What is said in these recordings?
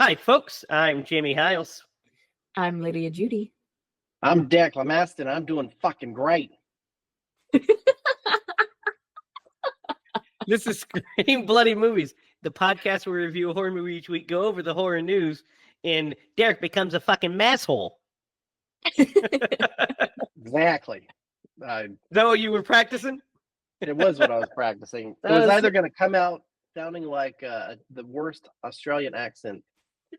Hi, folks. I'm Jamie Hiles. I'm Lydia Judy. I'm Declan Maston. I'm doing fucking great. This is Scream Bloody Movies, the podcast where we review a horror movie each week, go over the horror news, and Derek becomes a fucking masshole. Exactly. Is that what you were practicing? It was what I was practicing. It was either going to come out sounding like the worst Australian accent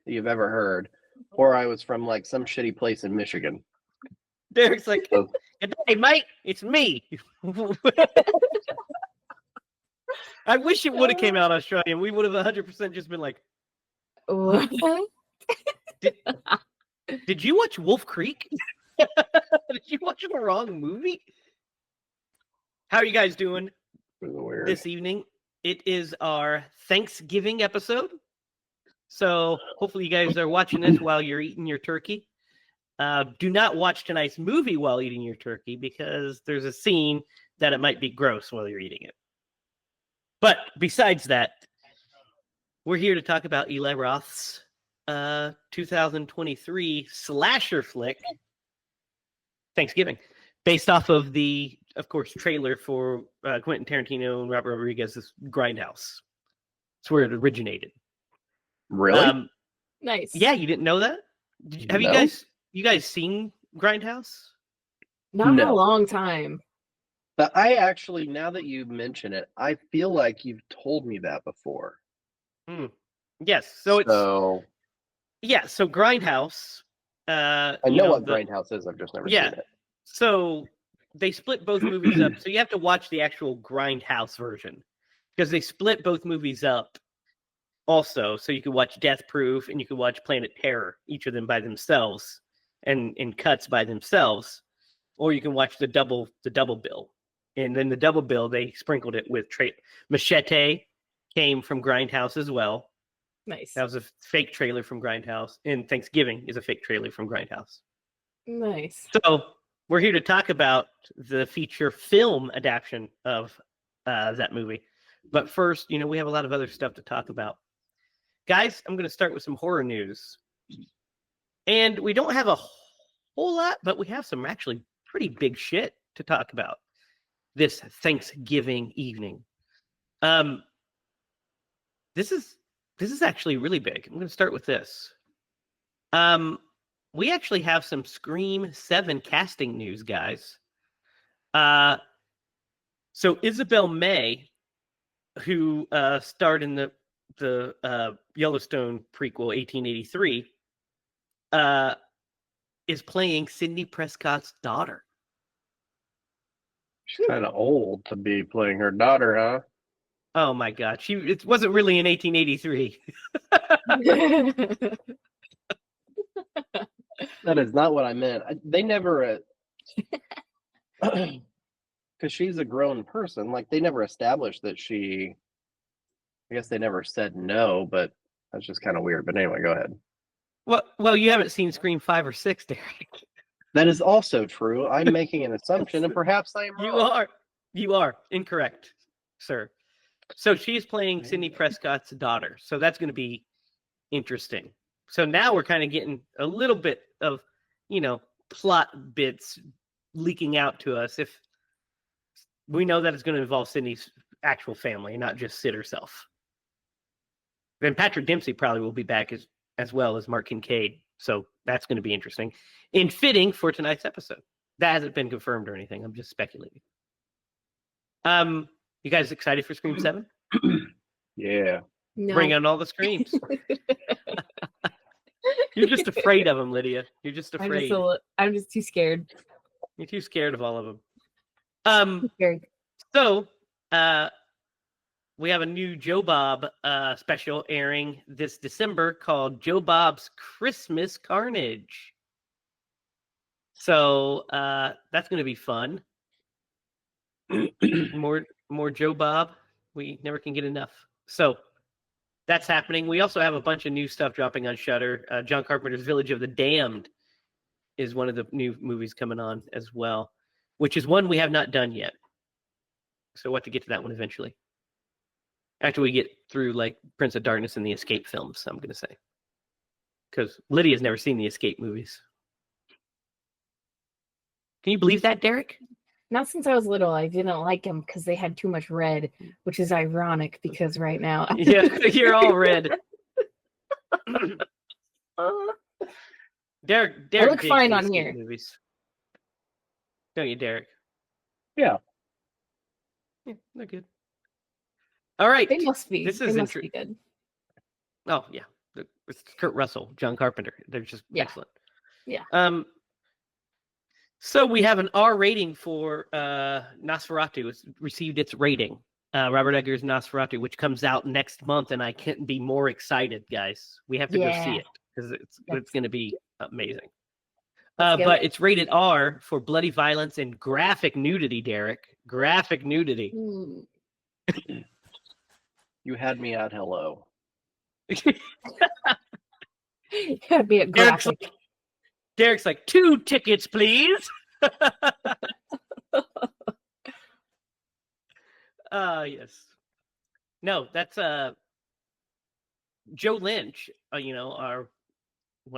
that you've ever heard, or I was from like some shitty place in Michigan. Derek's like, hey, mate, it's me. I wish it would have came out Australian. We would have 100% just been like, What? Did you watch Wolf Creek? Did you watch the wrong movie? How are you guys doing this evening? It is our Thanksgiving episode. So hopefully you guys are watching this while you're eating your turkey. Do not watch tonight's movie while eating your turkey because there's a scene that it might be gross while you're eating it. But besides that, we're here to talk about Eli Roth's 2023 slasher flick, Thanksgiving, based off of the, of course, trailer for Quentin Tarantino and Robert Rodriguez's Grindhouse. That's where it originated. Really? Nice. Yeah, you didn't know that? Have you guys seen Grindhouse? Not in a long time. But I actually, now that you mention it, I feel like you've told me that before. Yes. So Grindhouse. I know what Grindhouse is. I've just never seen it. So they split both movies up. So you have to watch the actual Grindhouse version because they split both movies up also. So you could watch Death Proof and you could watch Planet Terror, each of them by themselves and in cuts by themselves. Or you can watch the double bill. And then the double bill, they sprinkled it with Machete came from Grindhouse as well. Nice. That was a fake trailer from Grindhouse. And Thanksgiving is a fake trailer from Grindhouse. Nice. So we're here to talk about the feature film adaptation of that movie. But first, we have a lot of other stuff to talk about. Guys, I'm going to start with some horror news. And we don't have a whole lot, but we have some actually pretty big shit to talk about this Thanksgiving evening. This is actually really big. I'm going to start with this. We actually have some Scream 7 casting news, guys. So Isabel May, who starred in the Yellowstone prequel 1883, is playing Sidney Prescott's daughter. She's kind of old to be playing her daughter, huh? Oh my God. It wasn't really in 1883. That is not what I meant. They never, because she's a grown person. Like they never established that I guess they never said no, but that's just kind of weird. But anyway, go ahead. Well, you haven't seen Scream 5 or 6, Derek. That is also true. I'm making an assumption, and perhaps I am wrong. You are incorrect, sir. So she's playing Sidney Prescott's daughter. So that's going to be interesting. So now we're kind of getting a little bit of, plot bits leaking out to us. If we know that it's going to involve Sidney's actual family, not just Sid herself. Then Patrick Dempsey probably will be back as well as Mark Kincaid. So that's going to be interesting and fitting for tonight's episode. That hasn't been confirmed or anything. I'm just speculating. You guys excited for Scream 7? Yeah. No. Bring on all the screams. You're just afraid of them, Lydia. You're just afraid. I'm just too scared. You're too scared of all of them. Scared. So, we have a new Joe Bob special airing this December called Joe Bob's Christmas Carnage. So that's going to be fun. More Joe Bob. We never can get enough. So that's happening. We also have a bunch of new stuff dropping on Shudder. John Carpenter's Village of the Damned is one of the new movies coming on as well, which is one we have not done yet. So we'll have to get to that one eventually. After we get through like Prince of Darkness and the Escape films, I'm going to say. because Lydia's never seen the Escape movies. Can you believe that, Derek? Not since I was little. I didn't like them because they had too much red, which is ironic because right now. Yeah, you're all red. Derek I look digs fine the on Escape here. movies. Don't you, Derek? Yeah. Yeah, they're good. All right. They must be. This They is must be good. Oh yeah, it's Kurt Russell, John Carpenter. They're just excellent. Yeah. So we have an R rating for Nosferatu. It's received its rating. Robert Eggers' Nosferatu, which comes out next month, and I couldn't be more excited, guys. We have to go see it because it's going to be amazing. But it's rated R for bloody violence and graphic nudity, Derek. Graphic nudity. You had me at hello. Gotta be a graphic. Derek's like 2 tickets, please. Yes. No, that's Joe Lynch, one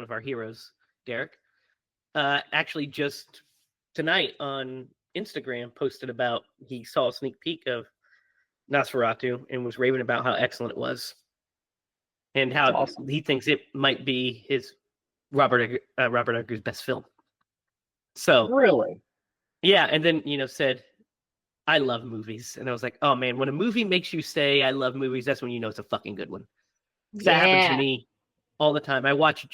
of our heroes, Derek. Actually just tonight on Instagram posted about he saw a sneak peek of Nosferatu and was raving about how excellent it was. And how he thinks it might be his Robert Eggers' best film. So really, yeah, and then said, "I love movies," and I was like, "Oh man, when a movie makes you say I love movies, that's when you know it's a fucking good one." That happens to me all the time. I watch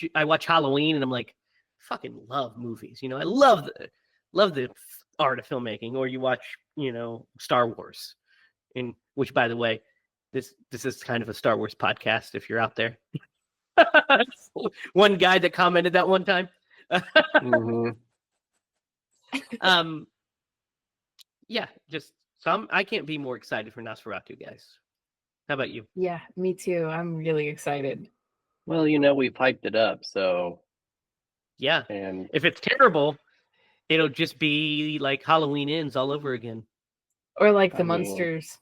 Halloween, and I'm like, "Fucking love movies." I love the art of filmmaking. Or you watch, Star Wars, and which, by the way, this is kind of a Star Wars podcast. If you're out there. One guy that commented that one time. Yeah, just I can't be more excited for Nosferatu, guys. How about you? Yeah, me too. I'm really excited. Well, we've hyped it up, so yeah. And if it's terrible, it'll just be like Halloween Ends all over again, or like the Munsters.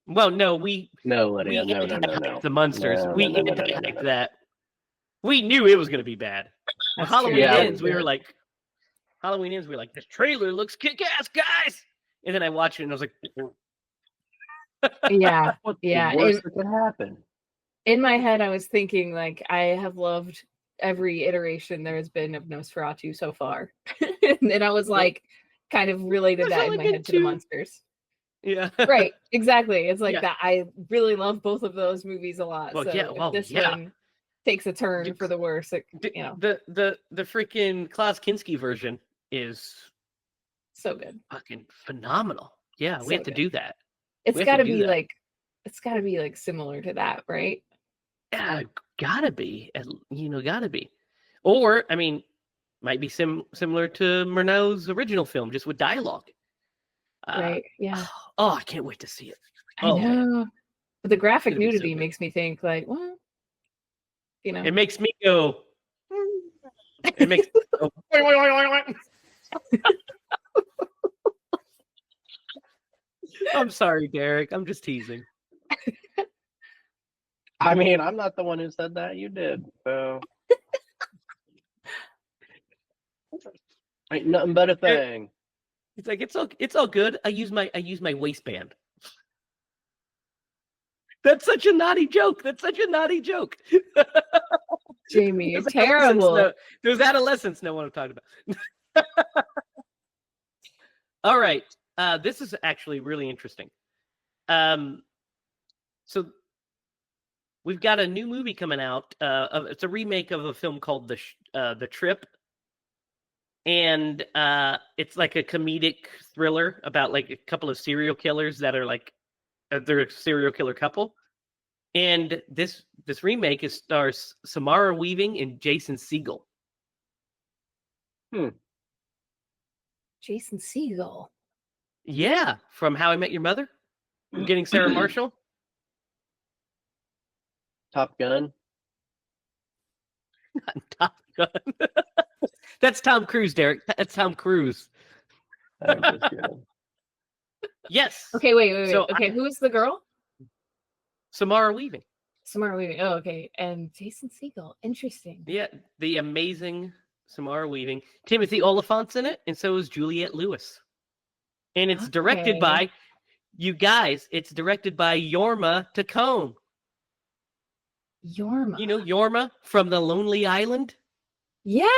Well, no, Lydia, no. The Munsters. No, we anti-hyped that. We knew it was going to be bad. Halloween Ends, we were like, this trailer looks kick-ass, guys. And then I watched it and I was like, yeah, what's the worst that could happen? In my head, I was thinking, like, I have loved every iteration there has been of Nosferatu so far. And then I was like, kind of related that in my head to the Munsters. Yeah. Right, exactly. It's like that. I really love both of those movies a lot. Well, so this one takes a turn for the worse. The freaking Klaus Kinski version is so good, fucking phenomenal. Yeah, we have to do that. It's got to be like similar to that, right? Yeah, gotta be. Gotta be. Or might be similar to Murnau's original film, just with dialogue. Right. Yeah. Oh, I can't wait to see it. I know. But the graphic nudity makes me think like, well, It makes me go. It makes me go. I'm sorry, Derek. I'm just teasing. I'm not the one who said that. You did. So ain't nothing but a thing. It's like it's all good. I use my waistband. That's such a naughty joke. Jamie, you're terrible. There's adolescence. Know what I'm talking about. All right. This is actually really interesting. So we've got a new movie coming out. It's a remake of a film called The Trip. And it's like a comedic thriller about like a couple of serial killers that are like they're a serial killer couple. And this remake stars Samara Weaving and Jason Segel. Jason Segel. Yeah, from How I Met Your Mother. I'm getting Sarah Marshall. Top Gun. Not Top Gun. That's Tom Cruise, Derek. That's Tom Cruise. Yes. Okay, wait. So, okay, who's the girl? Samara Weaving. Samara Weaving. Oh, okay. And Jason Segel. Interesting. Yeah, the amazing Samara Weaving. Timothy Oliphant's in it, and so is Juliette Lewis. And it's directed by, you guys, it's directed by Yorma Tacone. Yorma. You know Yorma from The Lonely Island? Yeah.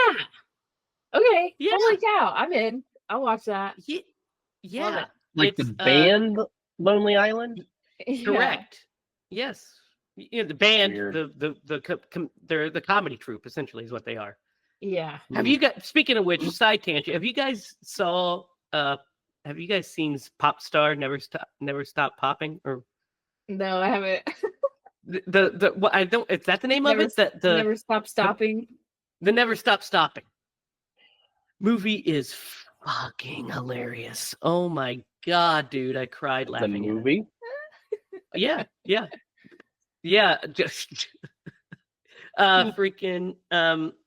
Okay. Yeah. Holy cow. I'm in. I'll watch that. Yeah. Like It's, the band Lonely Island? Correct. Yes. You know, the band, Weird. they're the comedy troupe, essentially, is what they are. Yeah. Have you got, speaking of which, side tangent, have you guys seen Pop Star Never Stop Popping? Or No, I haven't. what I don't, is that the name Never, of it? The Never Stop Stopping. The Never Stop Stopping movie is fucking hilarious. Oh my god, dude, I cried The laughing. movie? Yeah. Just freaking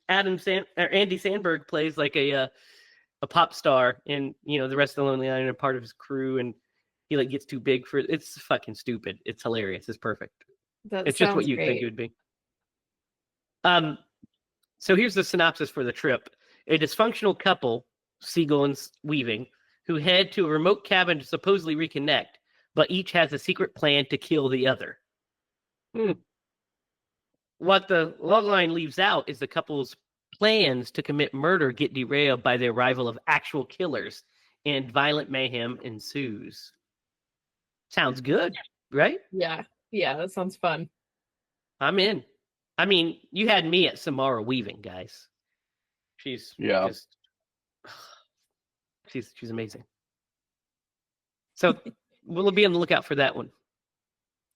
Andy Sandberg plays like a pop star, and you know the rest of the Lonely Island are part of his crew, and he like gets too big for it. It's fucking stupid. It's hilarious. It's perfect. It's just what you'd think it would be. So here's the synopsis for the trip. A dysfunctional couple, Siegel and Weaving, who head to a remote cabin to supposedly reconnect, but each has a secret plan to kill the other. What the logline leaves out is the couple's plans to commit murder get derailed by the arrival of actual killers, and violent mayhem ensues. Sounds good, right? Yeah, that sounds fun. I'm in. I mean, you had me at Samara Weaving, guys. She's she's amazing. So we'll be on the lookout for that one.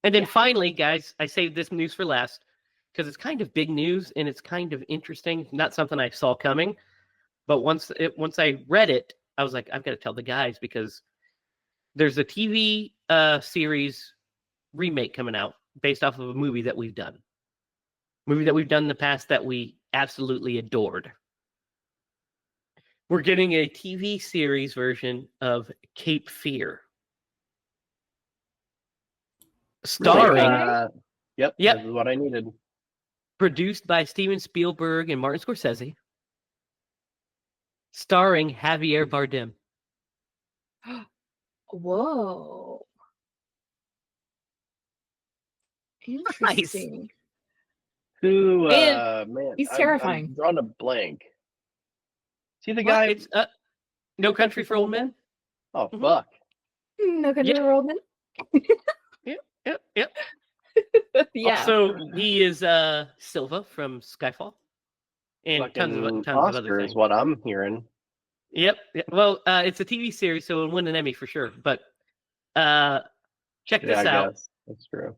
And then finally, guys, I saved this news for last because it's kind of big news and it's kind of interesting. Not something I saw coming, but once I read it, I was like, I've got to tell the guys because there's a TV series remake coming out based off of a movie that we've done. Movie that we've done in the past that we absolutely adored. We're getting a TV series version of Cape Fear. Starring, yep, this is what I needed. Produced by Steven Spielberg and Martin Scorsese. Starring Javier Bardem. Whoa. Interesting. Nice. Who, And man, he's terrifying. I'm drawing a blank. See the guy? It's No Country for Old Men. Oh, fuck. No Country for Old Men. Yep. Yeah. Also, he is Silva from Skyfall, and tons of other things. What I'm hearing. Yep. Well, it's a TV series, so it'll win an Emmy for sure. But check this out. Guess. That's true.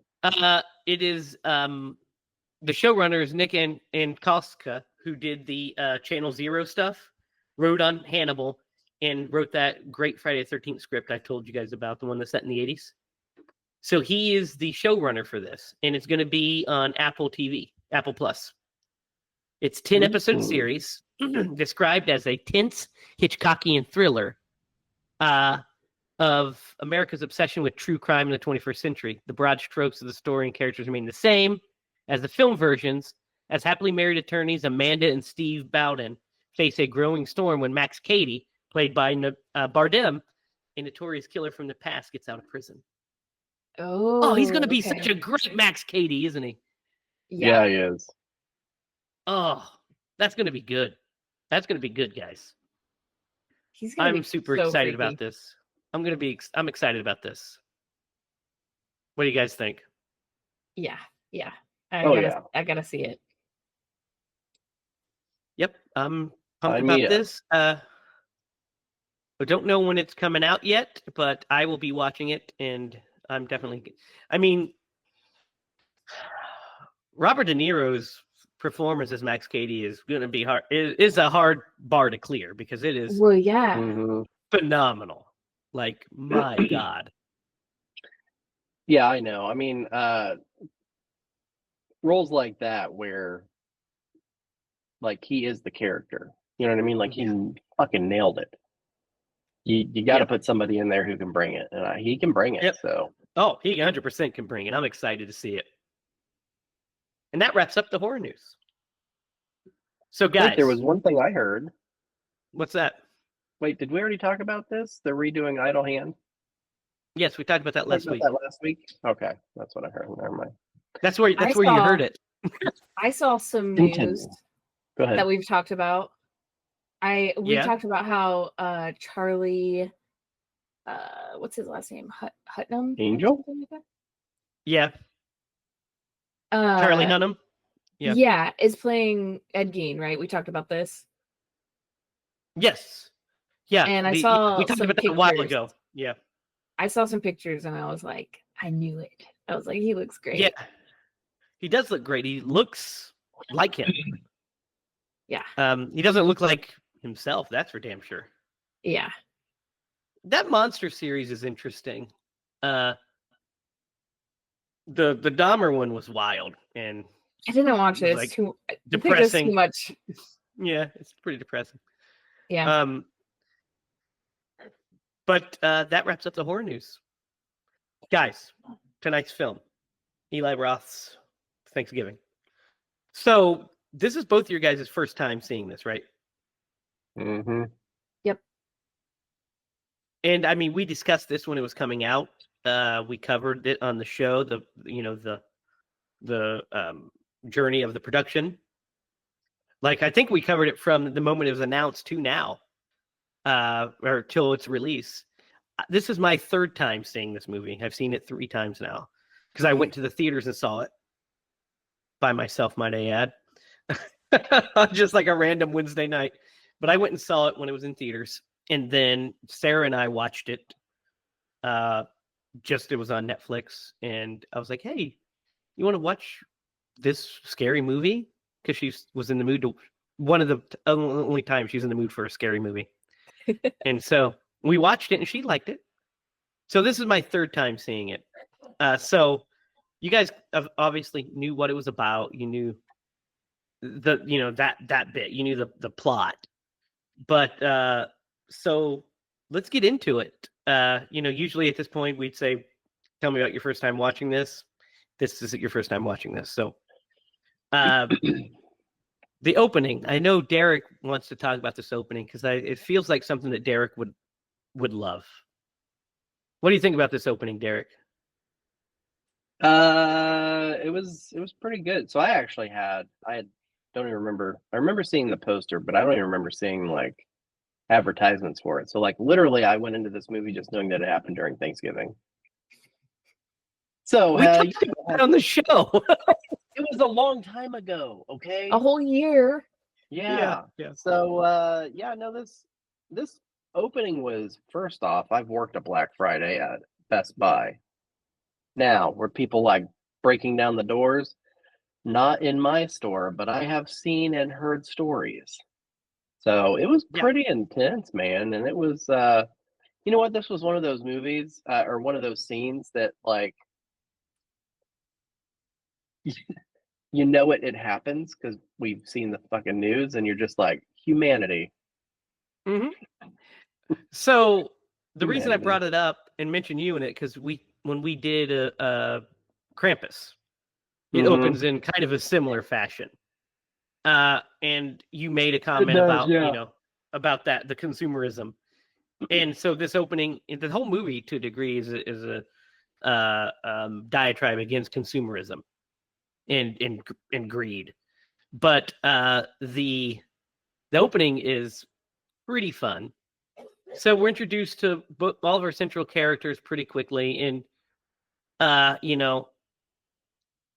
It is the showrunner is Nick Koska, who did the Channel Zero stuff, wrote on Hannibal, and wrote that great Friday the 13th script I told you guys about, the one that's set in the 80s. So he is the showrunner for this, and it's going to be on Apple TV, Apple Plus. It's 10-episode series, described as a tense Hitchcockian thriller of America's obsession with true crime in the 21st century. The broad strokes of the story and characters remain the same as the film versions, as happily married attorneys Amanda and Steve Bowden face a growing storm when Max Cady, played by Bardem, a notorious killer from the past, gets out of prison. Oh, he's going to be such a great Max Cady, isn't he? Yeah, he is. Oh, that's going to be good. That's going to be good, guys. I'm super excited about this. I'm excited about this. What do you guys think? Yeah. I gotta see it. Yep, I'm pumped about this. I don't know when it's coming out yet, but I will be watching it, and I'm definitely. I mean, Robert De Niro's performance as Max Cady is going to be hard. It is a hard bar to clear because it is. Well, yeah, phenomenal. Like, my God. Yeah, I know. I mean, roles like that where, like, he is the character. You know what I mean? Like, he fucking nailed it. You got to put somebody in there who can bring it, and he can bring it. So. Oh, he 100% can bring it. I'm excited to see it. And that wraps up the horror news. So, guys, Wait, there was one thing I heard. What's that? Wait, did we already talk about this? They're redoing Idle Hand? Yes, we talked about that last week. Okay, that's what I heard. Never mind. That's where you heard it. I saw some Continue. news Go ahead. that we've talked about. We talked about how Charlie, what's his last name? Hunnam? Angel? Like that? Yeah. Charlie Hunnam? Yeah, is playing Ed Gein, right? We talked about this. Yes. Yeah. And I saw we talked some about that a while ago. Yeah. I saw some pictures and I was like, I knew it. I was like, he looks great. Yeah. He does look great. He looks like him. Yeah. He doesn't look like himself, that's for damn sure. Yeah. That monster series is interesting. The Dahmer one was wild and I didn't watch it. It's like too depressing. Too much. Yeah, it's pretty depressing. Yeah. But that wraps up the horror news. Guys, tonight's film, Eli Roth's Thanksgiving. So this is both your guys' first time seeing this, right? Mm-hmm. Yep. And I mean, we discussed this when it was coming out. We covered it on the show, the journey of the production. Like, I think we covered it from the moment it was announced to now, or till its release. This is my third time seeing this movie. I've seen it 3 times now because I went to the theaters and saw it by myself, might I add. Just like a random Wednesday night. But I went and saw it when it was in theaters. And then Sarah and I watched it. It was on Netflix. And I was like, hey, you want to watch this scary movie? Because she was in the mood to, one of the only times she's in the mood for a scary movie. And so we watched it and she liked it. So this is my third time seeing it. So you guys obviously knew what it was about. You knew that bit. You knew the plot. But so let's get into it. Usually at this point we'd say, tell me about your first time watching this. This isn't your first time watching this. So the opening, I know Derek wants to talk about this opening because it feels like something that Derek would love. What do you think about this opening, Derek? It was pretty good. So I don't even remember. I remember seeing the poster, but I don't even remember seeing like advertisements for it. So like literally I went into this movie just knowing that it happened during Thanksgiving. So we talked about it on the show. It was a long time ago, okay? A whole year. Yeah. So this opening was, first off, I've worked a Black Friday at Best Buy. Now, were people like breaking down the doors? Not in my store, but I have seen and heard stories. So it was pretty intense, man. And it was, you know what? This was one of those movies or one of those scenes that like, it happens because we've seen the fucking news and you're just like, humanity. Mm-hmm. So the reason I brought it up and mentioned you in it, because when we did Krampus, it opens in kind of a similar fashion. And you made a comment about that, the consumerism. And so this opening, the whole movie to a degree is a diatribe against consumerism and greed. But the opening is pretty fun. So we're introduced to all of our central characters pretty quickly, and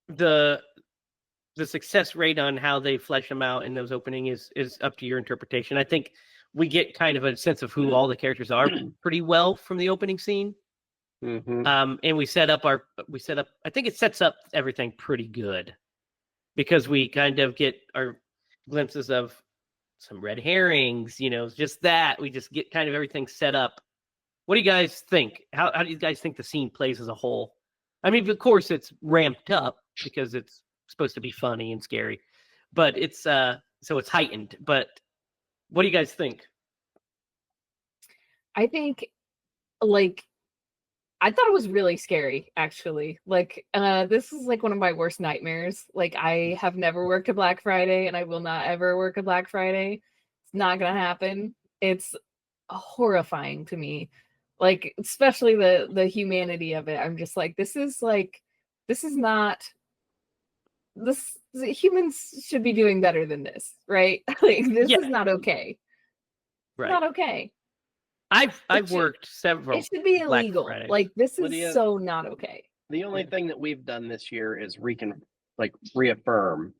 the success rate on how they flesh them out in those opening is up to your interpretation. I think we get kind of a sense of who all the characters are pretty well from the opening scene. Mm-hmm. And we set up. I think it sets up everything pretty good because we kind of get our glimpses of some red herrings, just that. We just get kind of everything set up. What do you guys think? How do you guys think the scene plays as a whole? I mean, of course, it's ramped up because it's supposed to be funny and scary, but it's so it's heightened. But what do you guys think? I think, like, I thought it was really scary, actually. Like, this is like one of my worst nightmares. Like, I have never worked a Black Friday, and I will not ever work a Black Friday. It's not gonna happen. It's horrifying to me. Like, especially the humanity of it. I'm just like, this is not humans should be doing better than this, right? Like, this is not okay. Right. Not okay. I've worked several. It should be Black illegal. Fridays. Like, this is Lydia, so not okay. The only thing that we've done this year is reaffirm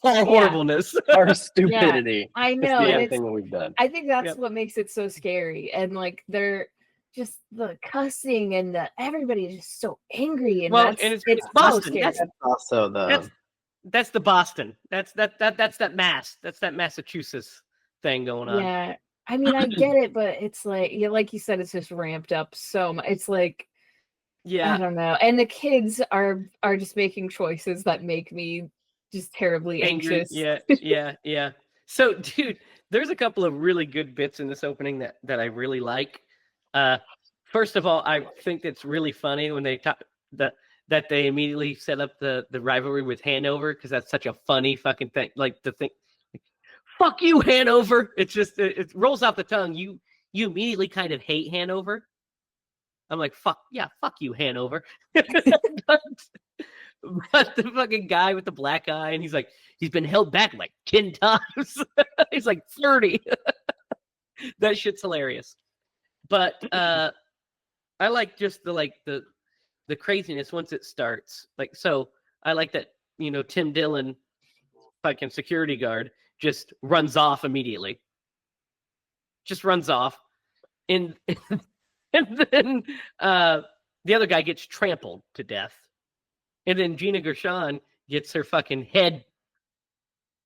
All horribleness. our stupidity. I It's know. the and only it's, thing that we've done. I think that's Yep. what makes it so scary. And like they're just the cussing and everybody is just so angry. And Well, that's and it's so Boston. scary. That's also That's the Boston. That's that Mass. That's that Massachusetts thing going on. Yeah. I mean, I get it, but it's like, yeah, like you said, it's just ramped up so much. It's like, I Yeah. don't know. And the kids are just making choices that make me just terribly Angry. anxious. Yeah. So, dude, there's a couple of really good bits in this opening that I really like. First of all, I think it's really funny when they talk that they immediately set up the rivalry with Hanover, because that's such a funny fucking thing. Like the thing, fuck you, Hanover. It's just it rolls off the tongue. You immediately kind of hate Hanover. I'm like, fuck you, Hanover. but the fucking guy with the black eye, and he's been held back like 10 times. He's like 30. That shit's hilarious. But I like just the craziness once it starts. Like, so I like that, Tim Dillon, fucking security guard, just runs off immediately. Just runs off. And then the other guy gets trampled to death. And then Gina Gershon gets her fucking head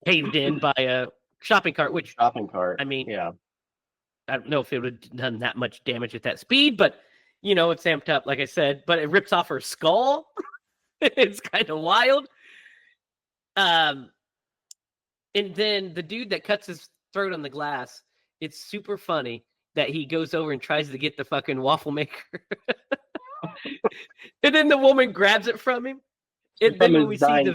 caved in by a shopping cart, which, I mean, yeah. I don't know if it would have done that much damage at that speed, but, it's amped up, like I said, but it rips off her skull. It's kind of wild. And then the dude that cuts his throat on the glass, it's super funny that he goes over and tries to get the fucking waffle maker. And then the woman grabs it from him. And then when we see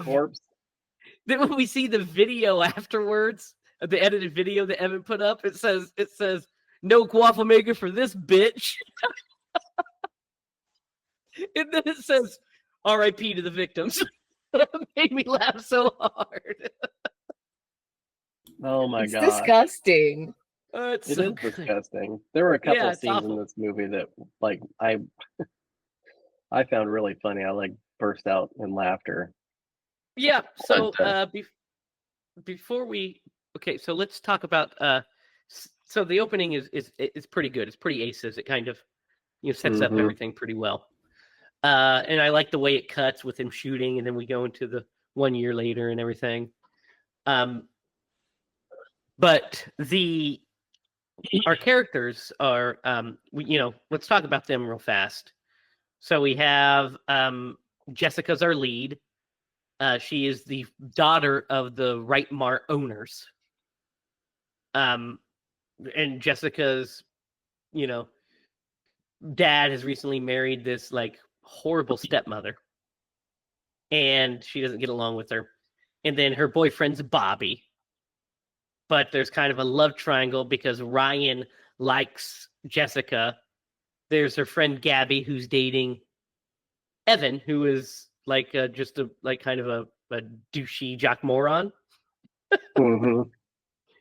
then when we see the video afterwards, the edited video that Evan put up, it says no waffle maker for this bitch. And then it says R.I.P. to the victims. It made me laugh so hard. Oh my It's god, disgusting. It is disgusting. There were a couple it's scenes awful. in this movie that I found really funny. I burst out in laughter. Yeah. So But, before we so let's talk about so the opening is pretty good. It's pretty aces. It kind of sets up Mhm. everything pretty well. And I like the way it cuts with him shooting, and then we go into the 1 year later and everything. But our characters are let's talk about them real fast. So we have Jessica's our lead. She is the daughter of the Right Mart owners. And Jessica's, dad has recently married this horrible stepmother, and she doesn't get along with her. And then her boyfriend's Bobby, but there's kind of a love triangle because Ryan likes Jessica. There's her friend Gabby, who's dating Evan, who is just a kind of a douchey jock moron. Mhm.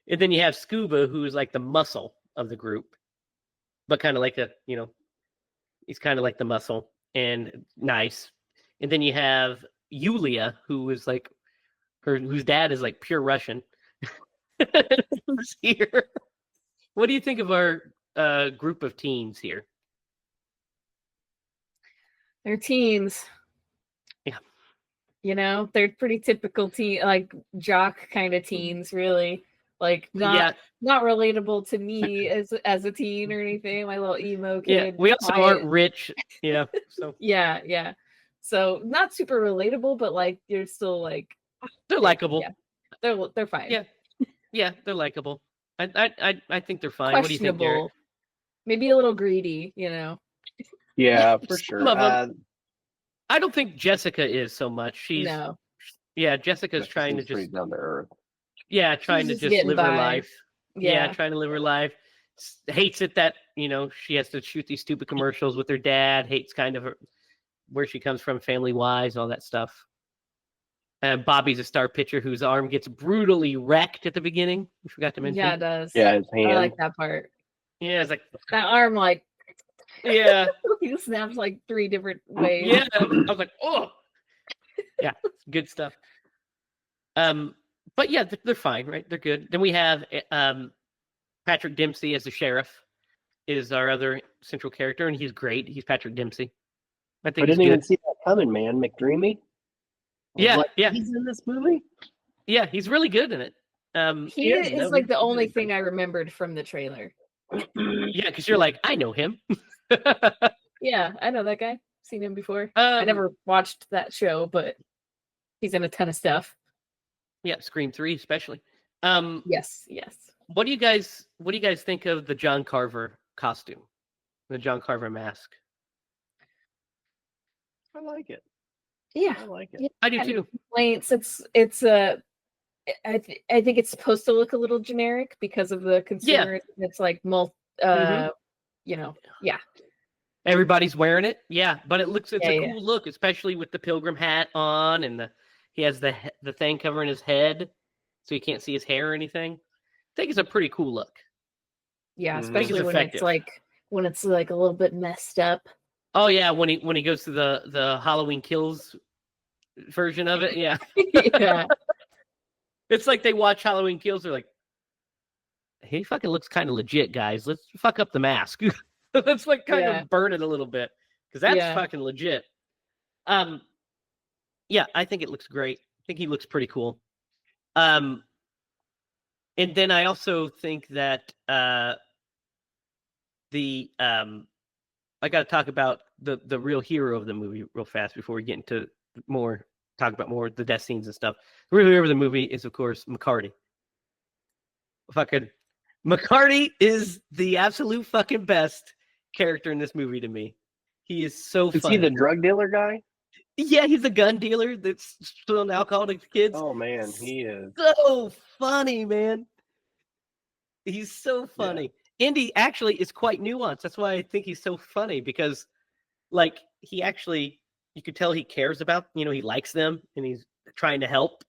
And then you have Scuba, who's like the muscle of the group, but kind of like he's kind of like the muscle and nice. And then you have Yulia, who is whose dad is pure Russian. Who's here? What do you think of our group of teens here? They're teens. Yeah. They're pretty typical teen, jock kind of teens, really. Not relatable to me as a teen or anything. My little emo kid. Yeah, we also aren't rich. Yeah. So yeah. So not super relatable, but you're still they're likable. Yeah. They're fine. Yeah, they're likable. I think they're fine. What do you think, Garrett? Maybe a little greedy, you know. Yeah, for Some sure. of 'em. I don't think Jessica is so much. No. Jessica's trying to seems pretty just down to earth. trying to just just getting live her by. life. Yeah. Trying to live her life. Hates it that, she has to shoot these stupid commercials with her dad. Hates kind of where she comes from, family-wise, all that stuff. And Bobby's a star pitcher whose arm gets brutally wrecked at the beginning. We forgot to mention. Yeah, it does. Yeah, his hand. I like that part. Yeah, it's like That arm, like, yeah, he snaps like 3 different ways. yeah. I was like, oh, yeah, good stuff. But yeah, they're fine, right? They're good. Then we have Patrick Dempsey as the sheriff is our other central character, and he's great. He's Patrick Dempsey. I I think he's didn't even good. see that coming, man. McDreamy. Yeah, yeah, He's in this movie. yeah. He's really good in it. He has is no like the reason only to. thing I remembered from the trailer. Yeah, because you're like, I know him. Yeah, I know that guy. Seen him before. I never watched that show, but he's in a ton of stuff. Yeah, Scream 3 especially. Yes. What do you guys think of the John Carver costume? The John Carver mask? I like it. Yeah. I like it. Yeah. I do too. Complaints. It's a. I think it's supposed to look a little generic because of the consumer. It's like yeah. Everybody's wearing it. Yeah, but it's a Yeah. cool look, especially with the pilgrim hat on, and he has the thing covering his head, so you can't see his hair or anything. I think it's a pretty cool look. Yeah, Mhm. especially It's when effective. it's like a little bit messed up. Oh yeah, when he goes to the Halloween Kills version of it, yeah. Yeah. It's like they watch Halloween Kills, they're like, he fucking looks kind of legit, guys. Let's fuck up the mask. Let's like kind of burn it a little bit, because that's fucking legit. Yeah, I think it looks great. I think he looks pretty cool. And then I also think that I got to talk about the real hero of the movie real fast before we get into talk about more the death scenes and stuff. The real hero of the movie is, of course, McCarty. Fucking McCarty is the absolute fucking best character in this movie to me. He is so funny. Is he the drug dealer guy? Yeah, he's a gun dealer that's selling alcohol to kids. Oh man, he is so funny, man. He's so funny. Yeah. Indy actually is quite nuanced. That's why I think he's so funny, because like he actually, you could tell he cares about, he likes them and he's trying to help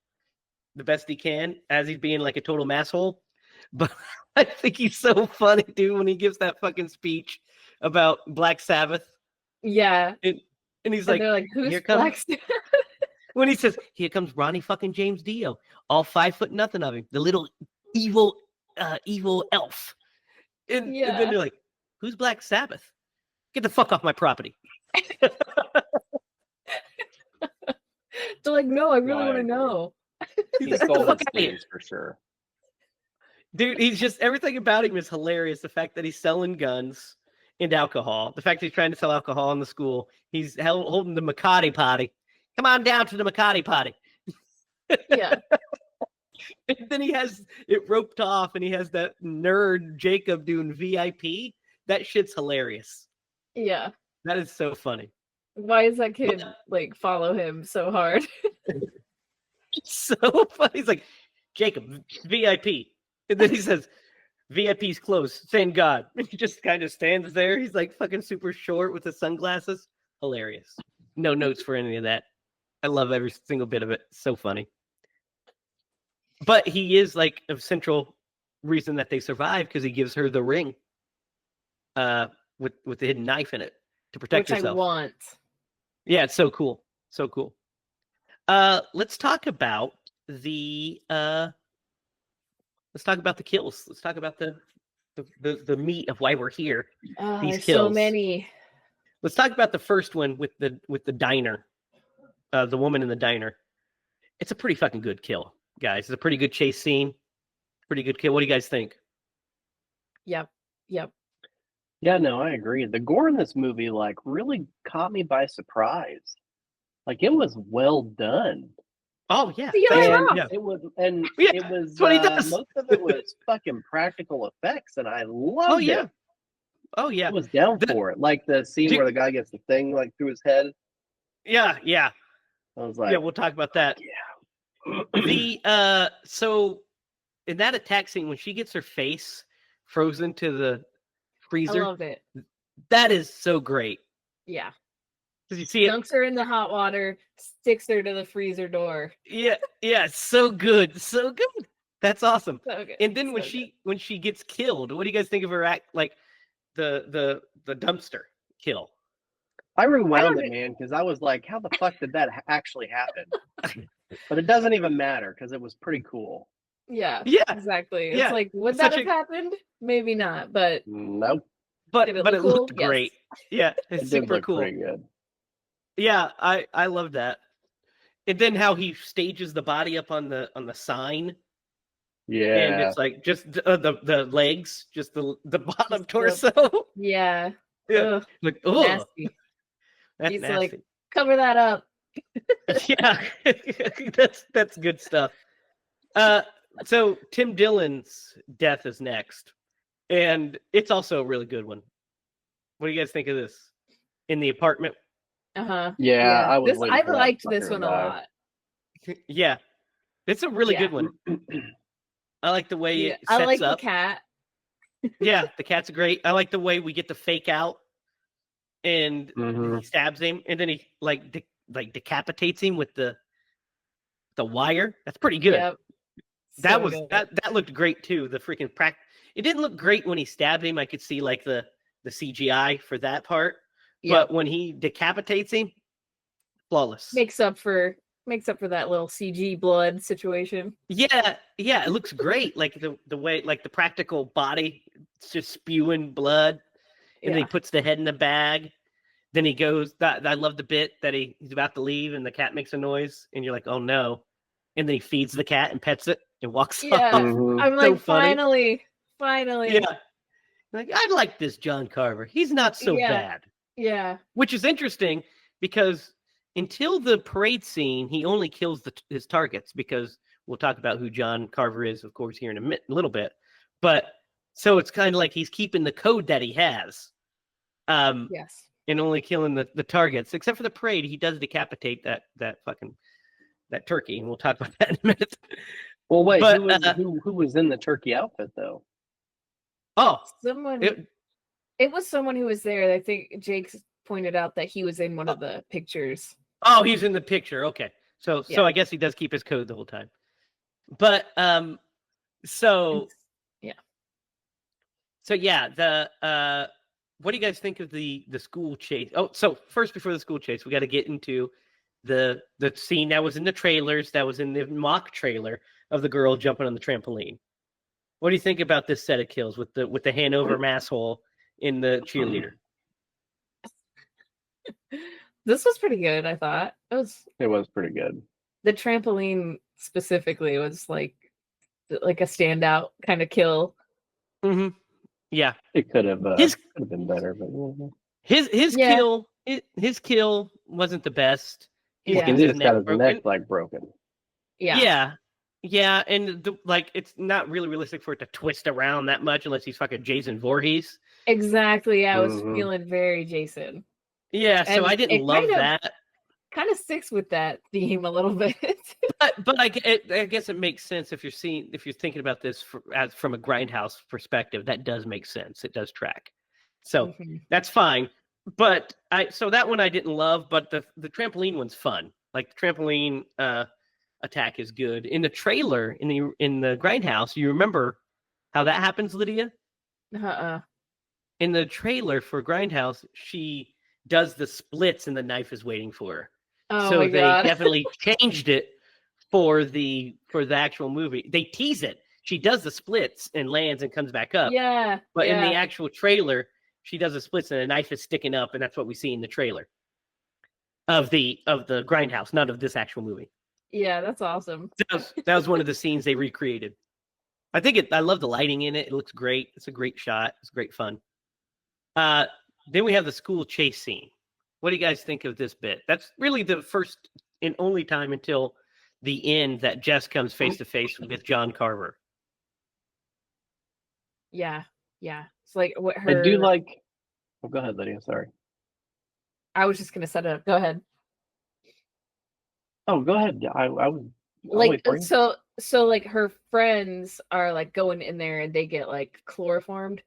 the best he can as he's being like a total masshole. But I think he's so funny, dude, when he gives that fucking speech about Black Sabbath. Yeah. And he's like, they're like, who's here comes Black Sabbath? When he says, here comes Ronnie fucking James Dio, all 5 foot nothing of him, the little evil elf. And then they're like, who's Black Sabbath? Get the fuck off my property. They're like, no, I really want to know. He's stolen things for sure. Dude, he's just, everything about him is hilarious. The fact that he's selling guns and alcohol. The fact that he's trying to sell alcohol in the school. He's holding the Makati potty. Come on down to the Makati potty. Yeah. And then he has it roped off, and he has that nerd Jacob doing VIP. That shit's hilarious. Yeah. That is so funny. Why is that kid like follow him so hard? So funny. He's like, Jacob, VIP. And then he says, VIP's closed. Thank God. And he just kind of stands there. He's like fucking super short with his sunglasses. Hilarious. No notes for any of that. I love every single bit of it. So funny. But he is like a central reason that they survive, because he gives her the ring with the hidden knife in it to protect herself. I want. Yeah, it's so cool. So cool. Let's talk about the kills. Let's talk about the meat of why we're here. There's so many. Let's talk about the first one with the diner. The woman in the diner. It's a pretty fucking good kill, guys. It's a pretty good chase scene. Pretty good kill. What do you guys think? Yep. Yeah, no, I agree. The gore in this movie like really caught me by surprise. Like it was well done. Oh yeah, it was, it was. That's what he does. Most of it was fucking practical effects, and I loved it. Oh yeah. I was down The- for it. Like the scene do- where the guy gets the thing like through his head. yeah, yeah, I was yeah. like, We'll talk about that. yeah. The so in that attack scene when she gets her face frozen to the I freezer, loved it. that is so great. Yeah. Did you see it? Dunks her in the hot water, sticks her to the freezer door. Yeah, yeah, so good, so good. That's awesome. So good. And then so good. when she gets killed, what do you guys think of her act? Like the dumpster kill. I rewound don't it, man, because I was like, how the fuck did that actually happen? But it doesn't even matter because it was pretty cool. Yeah. Yeah, Exactly. It's yeah. like, would It's that such have happened? Maybe not, but Nope. but Did it but look it cool? looked Yes. great. Yeah, It it's did super look cool. pretty good. Yeah, I love that. And then how he stages the body up on the sign, and Yeah. it's like just the legs, just the bottom Just the- torso. yeah. Yeah, Ugh, like oh, nasty. that's He's nasty. like, cover that up. Yeah, that's good stuff. So Tim Dillon's death is next, and it's also a really good one. What do you guys think of this? In the apartment? Uh-huh. Yeah, I was This waiting I for that liked fucker this to one a die. lot. Yeah, it's a really Yeah. good one. I like the way Yeah, it sets I like up. the cat. Yeah, the cat's great. I like the way we get the fake out, and Mhm. he stabs him, and then he like decapitates him with the wire. That's pretty good. Yep. That So was good. that looked great too. The freaking It didn't look great when he stabbed him. I could see like the CGI for that part, Yep. but when he decapitates him, flawless. makes up for that little CG blood situation. Yeah, it looks great. Like the way, like the practical body, it's just spewing blood, and then he Yeah. puts the head in the bag. Then he goes. I love the bit that he's about to leave, and the cat makes a noise, and you're like, oh no, and then he feeds the cat and pets it and walks Yeah. off. Mhm. I'm So like, funny. finally. Yeah, like I like this John Carver. He's not so Yeah. bad, Yeah. which is interesting because until the parade scene, he only kills his targets because we'll talk about who John Carver is, of course, here in a little bit. But so it's kind of like he's keeping the code that he has, Yes. and only killing the targets. Except for the parade, he does decapitate that turkey, and we'll talk about that in a minute. Well, wait, But, who was in the turkey outfit though? Oh, Someone it- it was someone who was there. I think Jake pointed out that he was in one of the pictures. oh, he's in the picture. Okay, so Yeah. I guess he does keep his code the whole time. But so yeah, the what do you guys think of the school chase? Oh, so first, before the school chase, we got to get into the scene that was in the trailers, that was in the mock trailer of the girl jumping on the trampoline. What do you think about this set of kills with the Hanover masshole in the cheerleader? This was pretty good, I thought. It was pretty good. the trampoline specifically was like a standout kind of kill. Mm-hmm. Yeah, It could have His- been better, but his Yeah. kill his kill wasn't the best. He Yeah. gets he his just got his broken. neck like broken. Yeah. Yeah, and it's not really realistic for it to twist around that much unless he's fucking Jason Voorhees. Exactly. I was Mhm. feeling very Jason. Yeah, so And I didn't it love kind of- that, Kind of sticks with that theme a little bit. but I guess it makes sense if you're thinking about this from a grindhouse perspective. That does make sense. It does track, so Mhm. that's fine. But so that one I didn't love, but the trampoline one's fun. Like the trampoline attack is good. In the trailer, in the grindhouse, you remember how that happens, Lydia? Uh-uh. In the trailer for Grindhouse, she does the splits and the knife is waiting for her. Oh So my they god. definitely changed it for the actual movie. They tease it. She does the splits and lands and comes back up. Yeah. But in yeah. the actual trailer, she does the splits and the knife is sticking up, and that's what we see in the trailer of the Grindhouse, not of this actual movie. Yeah, that's awesome. That was one of the scenes they recreated. I love the lighting in it. It looks great. It's a great shot. It's great fun. Then we have the school chase scene. What do you guys think of this bit? That's really the first and only time until the end that Jess comes face to face with John Carver. Yeah. Yeah. It's like what I do her like Oh, go ahead, Lydia. Sorry. I was just gonna set it up. Go ahead. Oh, go ahead. I'll Like wait for you. so like her friends are like going in there and they get like chloroformed,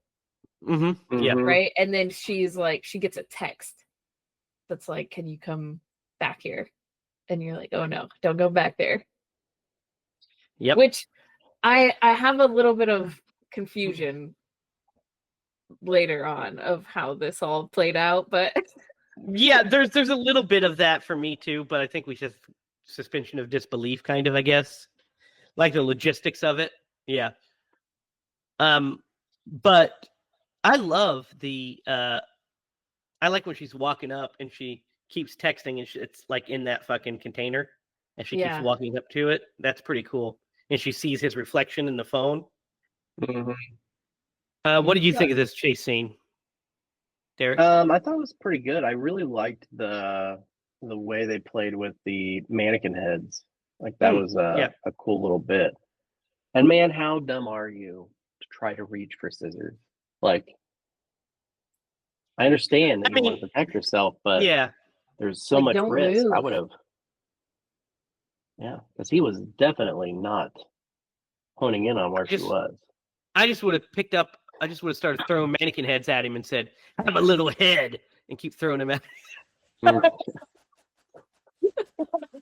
Mm-hmm. Yeah. Mhm. right? And then she gets a text that's like, "Can you come back here?" And you're like, "Oh no, don't go back there." Yep. Which I have a little bit of confusion later on of how this all played out, but Yeah, there's a little bit of that for me too, but I think we just suspension of disbelief, kind of, I guess, like the logistics of it. Yeah. But I love I like when she's walking up and she keeps texting and it's like in that fucking container and she keeps yeah. walking up to it. That's pretty cool. And she sees his reflection in the phone. Mhm. What did you think of this chase scene, Derek? I thought it was pretty good. I really liked the way they played with the mannequin heads. Like that was Yeah. a cool little bit. And man, how dumb are you to try to reach for scissors? Like, I understand that I you want mean, to protect yourself, but yeah. there's so Like, much don't risk. I move. would have, yeah, because he was definitely not honing in on where she Just was. I just would have picked up. I just would have started throwing mannequin heads at him and said, "Have a little head," and keep throwing them at. Mm.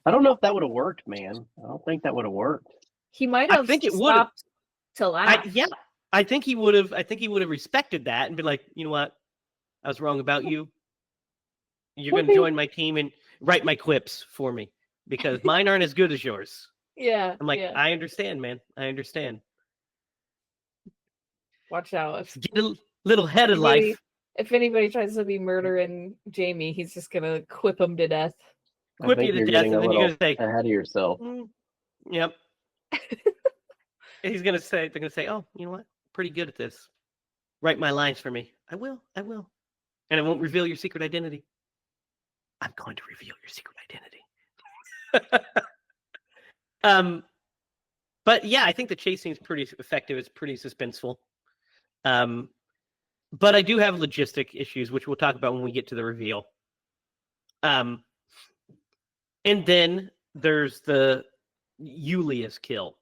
I don't know if that would have worked, man. I don't think that would have worked. He might I have think it would have. stopped to laugh. Yeah, I think he would have. I think he would have respected that and been like, you know what, I was wrong about you. You're going to Maybe. join my team and write my quips for me because mine aren't as good as yours. Yeah. I'm like, yeah. I understand, man. I understand. Watch out. Get a little head of life. If anybody tries to be murdering Jamie, he's just gonna quip him to death. I Whip you think to you're death, getting and a then you're little going to say, ahead of yourself. Yep. He's going to say, they're going to say, oh, you know what? Pretty good at this. Write my lines for me. I will. And I won't reveal your secret identity. I'm going to reveal your secret identity. But yeah, I think the chasing is pretty effective. It's pretty suspenseful. But I do have logistic issues, which we'll talk about when we get to the reveal. And then there's the Julius kill.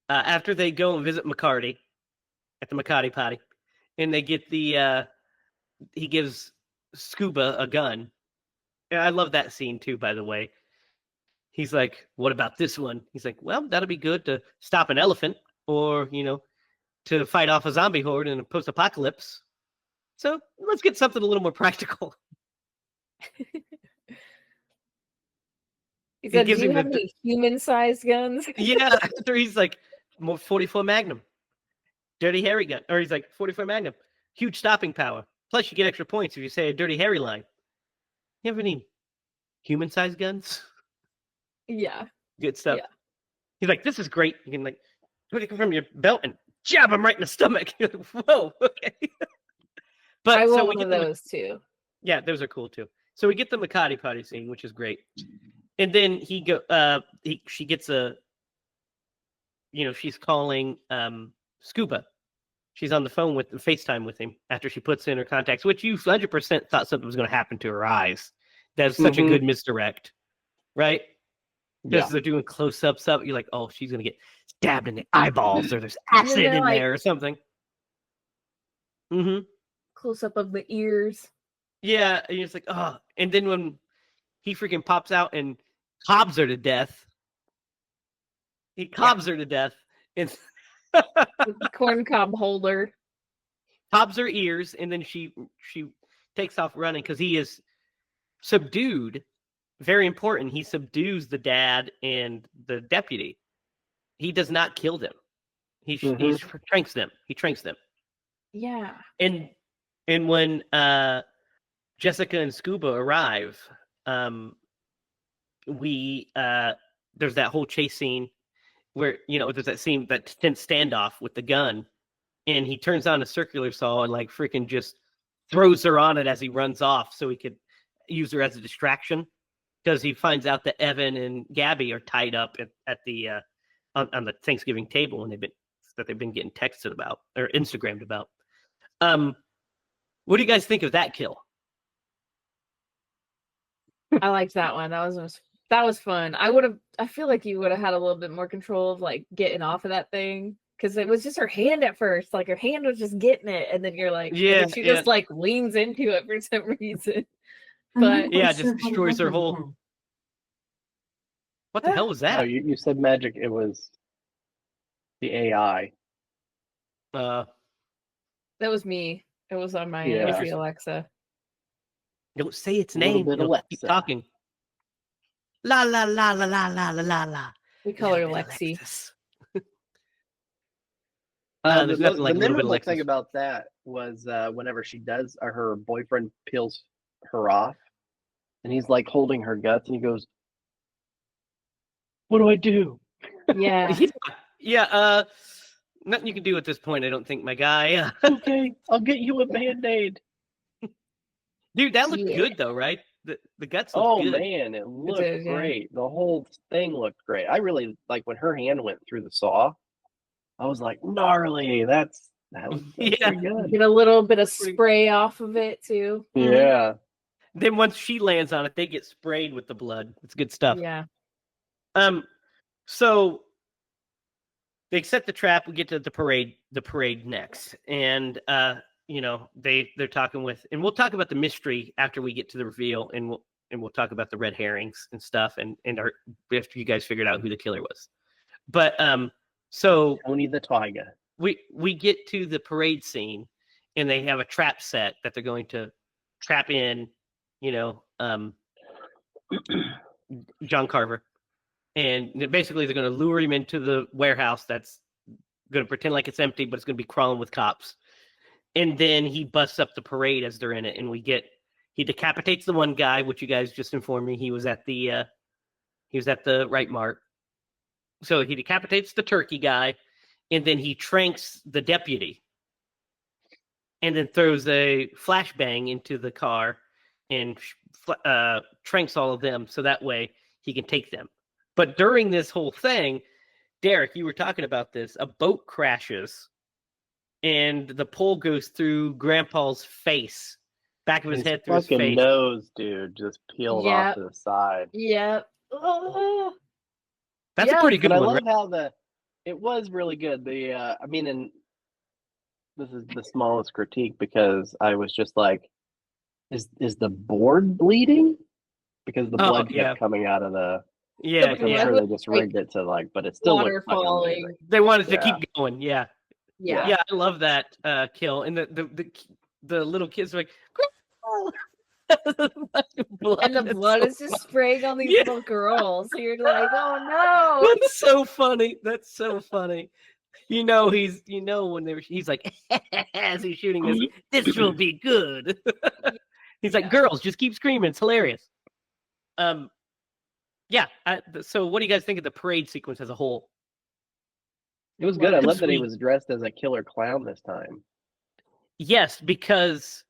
After they go and visit McCarty at the McCarty party, and they get he gives Scuba a gun. And I love that scene too, by the way. He's like, what about this one? He's like, well, that'll be good to stop an elephant or, to fight off a zombie horde in a post-apocalypse. So let's get something a little more practical. He said, gives "Do you him have any human-sized guns?" Yeah, after he's like, 44 Magnum, Dirty Harry gun. Or he's like, 44 Magnum, huge stopping power. Plus you get extra points if you say a Dirty Harry line. You have any human-sized guns? Yeah. Good stuff. Yeah. He's like, this is great. You can like put it from your belt and jab him right in the stomach. You're like, whoa, okay. But I so want we one get of those too. Yeah, those are cool too. So we get the McCarty party scene, which is great. And then she gets she's calling Scuba. She's on the phone with FaceTime with him after she puts in her contacts, which you 100% thought something was going to happen to her eyes. That's such a good misdirect, right? Yeah. Because they're doing close-ups up. You're like, oh, she's going to get stabbed in the eyeballs or there's acid in there or something. Mm-hmm. Close up of the ears. Yeah, and it's like, oh. And then when he freaking pops out and cobs her to death, her to death. And corn cob holder. Cobs her ears, and then she takes off running because he is subdued. Very important. He subdues the dad and the deputy. He does not kill them. He tranks them. He tranks them. Yeah. And when Jessica and Scuba arrive, there's that whole chase scene where there's that scene, that tense standoff with the gun, and he turns on a circular saw and like freaking just throws her on it as he runs off so he could use her as a distraction, because he finds out that Evan and Gabby are tied up at the on the Thanksgiving table, and they've been getting texted about or Instagrammed about. What do you guys think of that kill? I liked that one. That was fun. I feel like you would have had a little bit more control of like getting off of that thing. Because it was just her hand at first. Like her hand was just getting it, and then you're like, Yeah, and then she just like leans into it for some reason. But yeah, just destroys her whole. What the hell was Oh, that? you said magic. It was the AI. that was me. It was on my Yeah. it was the Alexa. Don't say its A little name. bit It'll keep Alexa. talking. La la la la la la la la la. We call her Little bit Lexi. Alexis. The, There's nothing like the a little bit of memorable thing Alexis. about that was whenever she does, her boyfriend peels her off, and he's like holding her guts, and he goes, "What do I do?" Yeah. Yeah. Nothing you can do at this point, I don't think, my guy. Okay, I'll get you a Band-Aid. Dude, that looked Yeah. good though, right? The guts looked Oh good. man, it looked did, yeah. great. The whole thing looked great. I really like when her hand went through the saw. I was like, gnarly. That was Yeah. pretty good. Get a little bit of spray off of it too. Yeah. Then once she lands on it, they get sprayed with the blood. It's good stuff. Yeah. So they set the trap. We get to the parade next, and they're talking with, and we'll talk about the mystery after we get to the reveal, and we'll talk about the red herrings and stuff, and after you guys figured out who the killer was. But so Tony the Tiger. we get to the parade scene, and they have a trap set that they're going to trap in, John Carver. And basically, they're going to lure him into the warehouse that's going to pretend like it's empty, but it's going to be crawling with cops. And then he busts up the parade as they're in it, and he decapitates the one guy, which you guys just informed me he was at the right mark. So he decapitates the turkey guy, and then he tranks the deputy, and then throws a flashbang into the car and tranks all of them, so that way he can take them. But during this whole thing, Derek, you were talking about this. A boat crashes, and the pole goes through Grandpa's face, back of his head through his fucking face. nose, dude, just peeled off to the side. Yep. Oh. That's a pretty good But I one. love how it was really good. And this is the smallest critique because I was just like, is the board bleeding? Because the blood kept coming out of the. Yeah, I'm sure they just rigged it to but it still water looked fucking falling. amazing. They wanted to keep going. Yeah. Yeah. I love that kill. And the little kids are like, and the blood is just spraying on these little girls. So you're like, oh no. That's so funny. That's so funny. He's like, as he's shooting this will be good. He's like, girls, just keep screaming. It's hilarious. So what do you guys think of the parade sequence as a whole? It was good. I love that he was dressed as a killer clown this time. Yes, because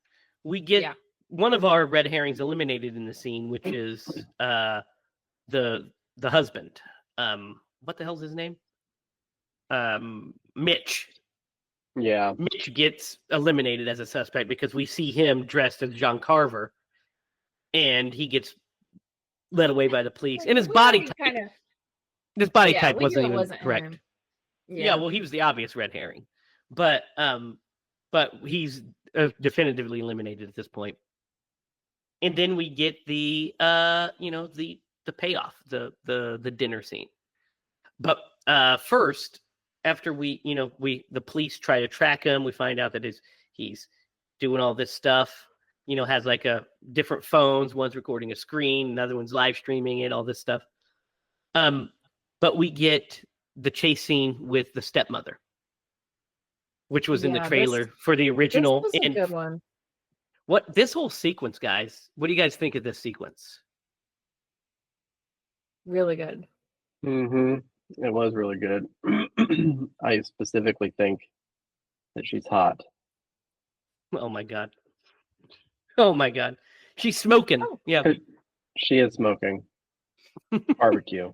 we get one of our red herrings eliminated in the scene, which is the husband. What the hell's his name? Mitch. Yeah. Mitch gets eliminated as a suspect because we see him dressed as John Carver, and he gets led away by the police. And his body type wasn't even correct. Yeah, well, he was the obvious red herring, but he's definitively eliminated at this point. And then we get the payoff, the dinner scene. But first, after the police try to track him, we find out that he's doing all this stuff. Has like different phones. One's recording a screen, another one's live streaming it, all this stuff. But we get the chase scene with the stepmother, which was in the trailer for the original. This was a good one. This whole sequence, guys, what do you guys think of this sequence? Really good. Mm-hmm. It was really good. I specifically think that she's hot. Oh my god. Oh my god. She's smoking. Oh. Yeah. She is smoking. Barbecue.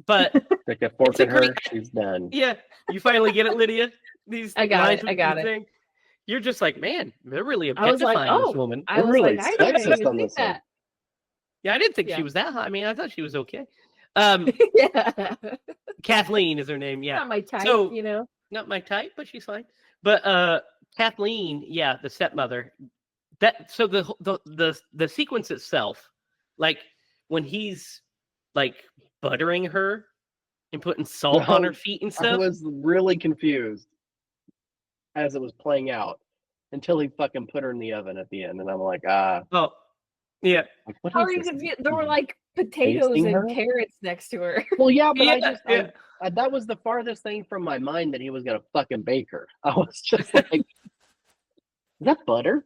But like a fork in her, she's done. Yeah. You finally get it, Lydia? I got it. Thing. You're just like, man, they're really I was like, objectifying this oh, woman. I They're was really like, I didn't sexist even on think this one. that. Yeah, I didn't think Yeah. she was that hot. I mean, I thought she was okay. Yeah. Kathleen is her name. Yeah, Not my type, So- you know. not my type, but she's fine. But Kathleen, yeah, the stepmother. So the sequence itself, like when he's like buttering her and putting salt on her feet and I stuff. was really confused as it was playing out until he fucking put her in the oven at the end, and I'm like, Oh, yeah, like, what How is are you this? confused? There were like potatoes Tasting and her? carrots next to her. Well, yeah, but yeah. I that was the farthest thing from my mind that he was gonna fucking bake her. I was just like, is that butter?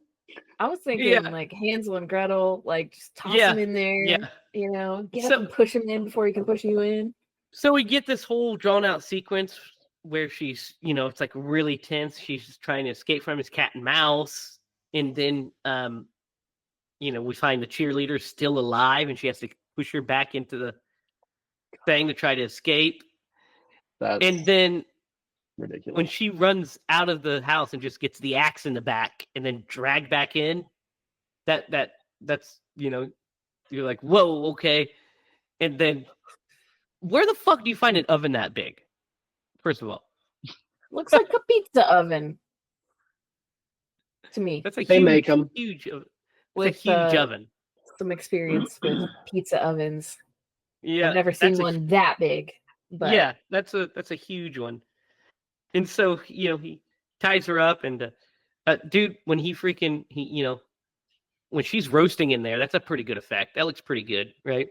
I was thinking Yeah. like Hansel and Gretel, like just toss Yeah, him in there, yeah. you know, get So- up and push him in before he can push you in. So we get this whole drawn out sequence where she's, it's like really tense. She's trying to escape from his cat and mouse, and then, we find the cheerleader still alive, and she has to push her back into the thing to try to escape. That's And then ridiculous. when she runs out of the house and just gets the axe in the back and then dragged back in, that's you're like, whoa, okay. And then where the fuck do you find an oven that big? First of all, Looks like a pizza oven to me. that's a They huge, make 'em. huge, it's a With huge oven. some experience with pizza ovens. Yeah, I've never seen that's a- one that big. But Yeah, that's a huge one. And so he ties her up, and dude, when when she's roasting in there, that's a pretty good effect. That looks pretty good, right?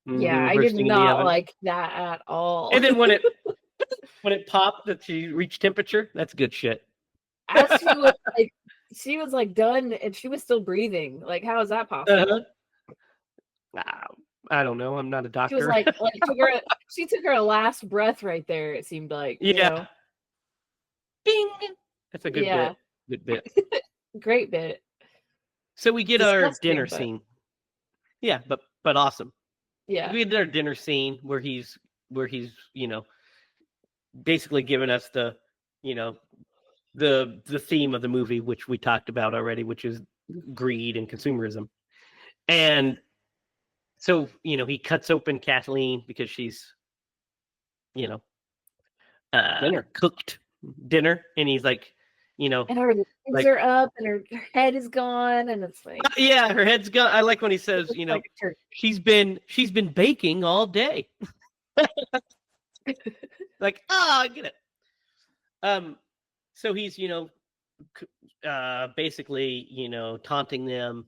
yeah, Mhm, I did roasting in the not oven. like that at all. And then when it popped that she reached temperature, that's good shit. As she was like done and she was still breathing. Like, how is that possible? I don't know. I'm not a She doctor. was like she took her last breath right there, it seemed like. You Yeah. know? Bing. That's a good Yeah. bit. Good bit. Great bit. So we get our Disgusting, dinner but- scene. Yeah, but awesome. Yeah. We get our dinner scene where he's basically giving us the the theme of the movie, which we talked about already, which is greed and consumerism. And so he cuts open Kathleen because she's cooked dinner, and he's like And her legs like- are up and her head is gone, and it's like yeah, her head's gone. I like when he says like a turkey. she's been baking all day. Like, I get it. So he's basically taunting them,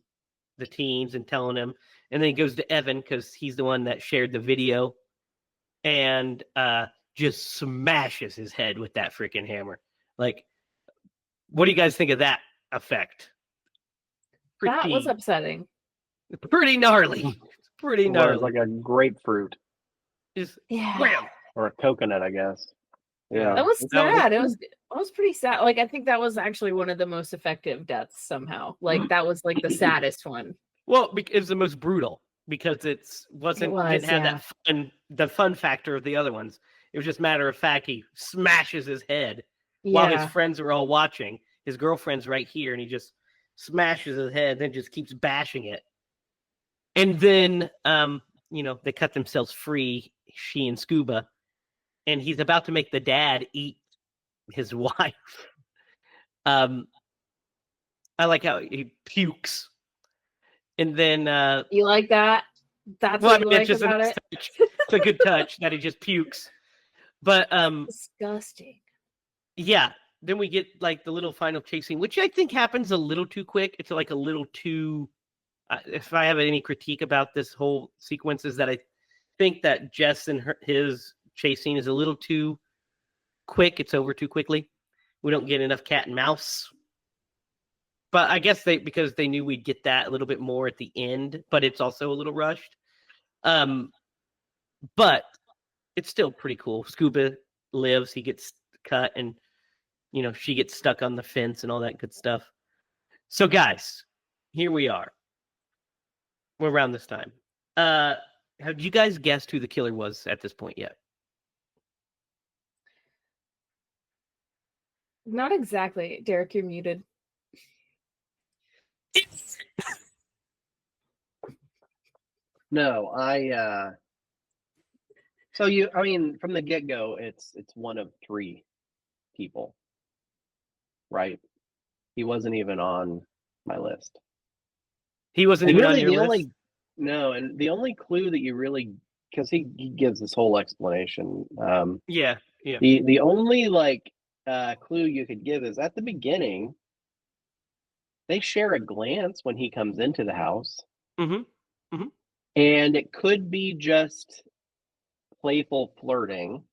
the teens, and telling them, and then he goes to Evan because he's the one that shared the video, and just smashes his head with that freaking hammer. Like, what do you guys think of that effect? That was upsetting. Pretty gnarly. Pretty It was gnarly. like a grapefruit Just Yeah. wham. or a coconut, I guess. Yeah. That was That was- sad. It was pretty sad. Like, I think that was actually one of the most effective deaths somehow. Like, that was like the saddest one. Well, it's the most brutal because didn't have the fun factor of the other ones. It was just matter of fact he smashes his head while his Yeah. friends are all watching. His girlfriend's right here, and he just smashes his head, then just keeps bashing it. And then they cut themselves free, she and Scuba, and he's about to make the dad eat his wife. I like how he pukes. And then You like that? That's well, I what you mean, like it's just a about nice it? touch. It's a good touch that he just pukes. But Disgusting. yeah, then we get like the little final chase scene, which I think happens a little too quick. It's like a little too. If I have any critique about this whole sequence, is that I think that Jess and his chase scene is a little too quick. It's over too quickly. We don't get enough cat and mouse. But I guess because they knew we'd get that a little bit more at the end, but it's also a little rushed. But it's still pretty cool. Scuba lives, he gets cut, and she gets stuck on the fence and all that good stuff. So guys, here we are. We're around this time. Have you guys guessed who the killer was at this point yet? Not exactly. Derek, you're muted. No, so I mean, from the get-go, it's one of three people, right? He wasn't even on my list. He wasn't And even really, on your the list. only and the only clue that you really, because he gives this whole explanation. Yeah. The only clue you could give is at the beginning. They share a glance when he comes into the house, Mm-hmm. and it could be just playful flirting,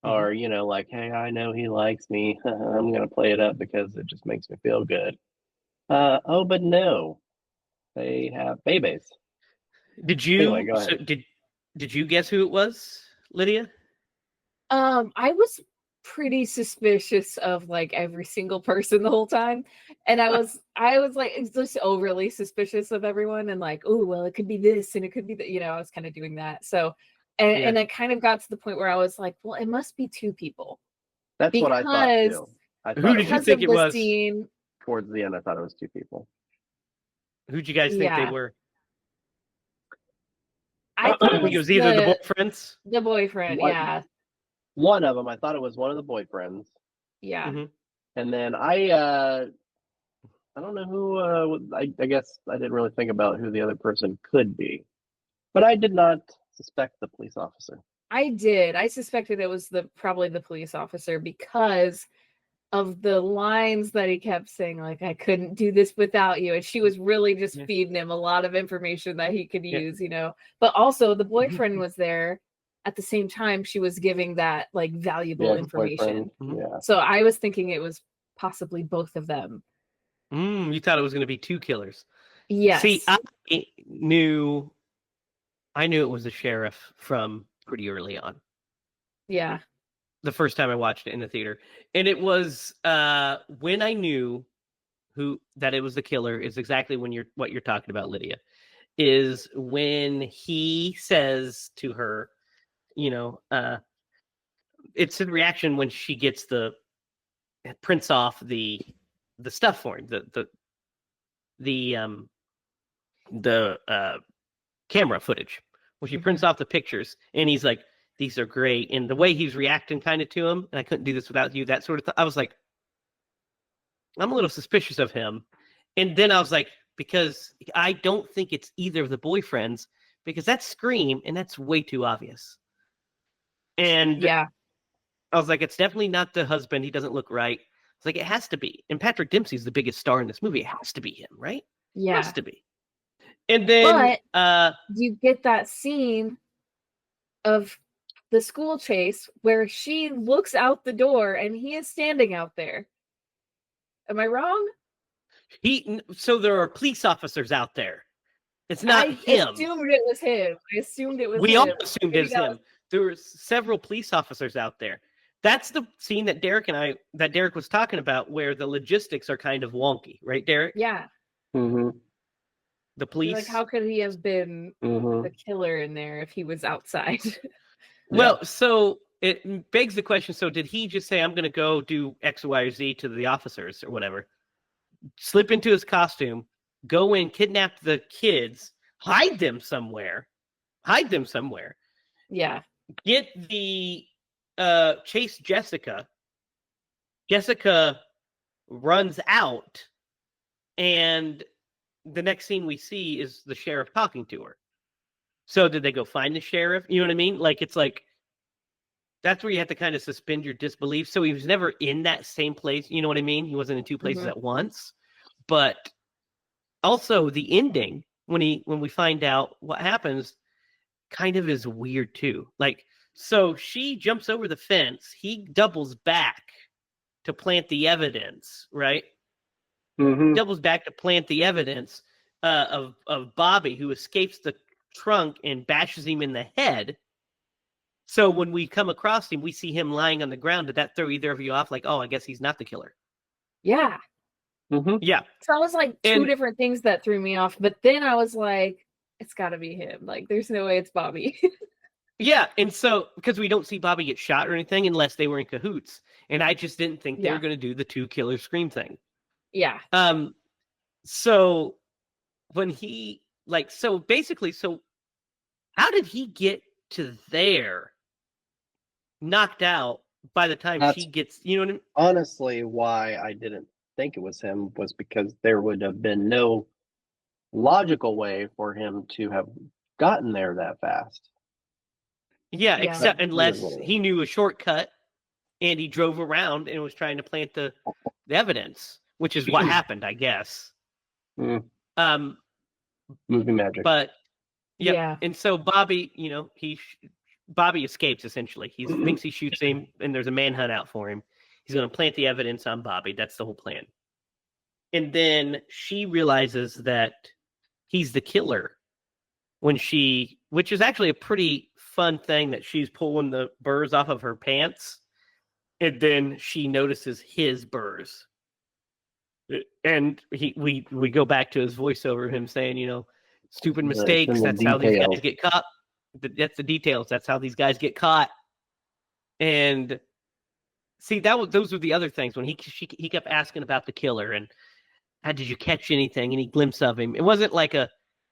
or like, hey, I know he likes me. I'm gonna play it up because it just makes me feel good. Oh, but no, they have babies. Did Anyway, you? go So ahead. did you guess who it was, Lydia? I was pretty suspicious of like every single person the whole time, and I was like just overly suspicious of everyone, and like, oh well, it could be this and it could be that, I was kind of doing that. So, and it kind of got to the point where I was like, well, it must be two people That's what I thought because too. I Who thought did you because think of it the was? scene. towards the end. I thought it was two people. Who'd you guys think they Yeah, were? I thought I it think it was was either the boyfriends. the boyfriend. One, Yeah, one of them, I thought it was one of the boyfriends, yeah. Mm-hmm. and then I don't know who. I guess I didn't really think about who the other person could be, but I did not suspect the police officer. I did. I suspected it was probably the police officer because of the lines that he kept saying, like, I couldn't do this without you. And she was really just Yeah. feeding him a lot of information that he could Yeah. use, But also the boyfriend was there at the same time she was giving that like valuable information. Yeah. So I was thinking it was possibly both of them. You thought it was going to be two killers. Yes. See, I knew it was the sheriff from pretty early on. Yeah. The first time I watched it in the theater, and it was when I knew that it was the killer is exactly what you're talking about, Lydia, is when he says to her, it's the reaction when she gets prints off the stuff for him, the camera footage, when she prints off the pictures, and he's like, these are great, and the way he's reacting kind of to him, and I couldn't do this without you, that sort of thing. I was like, I'm a little suspicious of him. And then I was like, because I don't think it's either of the boyfriends, because that's Scream, and that's way too obvious. And yeah, I was like, it's definitely not the husband. He doesn't look right. It's like, it has to be. And Patrick Dempsey's the biggest star in this movie. It has to be him, right? yeah. It has to be. And then but you get that scene of the school chase where she looks out the door and he is standing out there. Am I wrong? So there are police officers out there. It's not him. I assumed it was him. We all assumed it was him. There were several police officers out there. That's the scene that Derek was talking about, where the logistics are kind of wonky, right, Derek? Yeah. Mm-hmm. The police. Like, how could he have been the killer in there if he was outside? Well, so it begs the question. So did he just say, I'm going to go do X, Y, or Z to the officers or whatever, slip into his costume, go in, kidnap the kids, hide them somewhere, Yeah. get the chase Jessica. Jessica runs out, and the next scene we see is the sheriff talking to her. So did they go find the sheriff? You know what I mean? Like, it's like, that's where you have to kind of suspend your disbelief. So he was never in that same place. You know what I mean? He wasn't in two places at once. But also the ending, when we find out what happens, kind of is weird too. Like, so she jumps over the fence. He doubles back to plant the evidence, right? Mm-hmm. Doubles back to plant the evidence of Bobby, who escapes the trunk and bashes him in the head. So when we come across him, we see him lying on the ground. Did that throw either of you off? Like, oh, I guess he's not the killer. Yeah. Mm-hmm. Yeah. So it was like two different things that threw me off. But then I was like, it's got to be him. Like, there's no way it's Bobby. Yeah, and so because we don't see Bobby get shot or anything unless they were in cahoots, and I just didn't think they were going to do the 2 killer scream thing. Yeah. So when he so how did he get to there knocked out by the time That's she gets, you know what I mean? honestly why I didn't think it was him, was because there would have been no logical way for him to have gotten there that fast. Yeah, Yeah. except But unless he knew a shortcut and he drove around and was trying to plant the evidence, which is what happened, I guess. Mm, Um, movie magic. but Yeah. And so Bobby, Bobby escapes essentially. He thinks he shoots him, and there's a manhunt out for him. He's going to plant the evidence on Bobby. That's the whole plan. And then she realizes that he's the killer which is actually a pretty fun thing, that she's pulling the burrs off of her pants, and then she notices his burrs. And we go back to his voiceover, him saying, stupid mistakes. That's how these guys get caught. That's the details. That's how these guys get caught. And see, those were the other things when he kept asking about the killer and how did you catch anything? Any glimpse of him? It wasn't like a,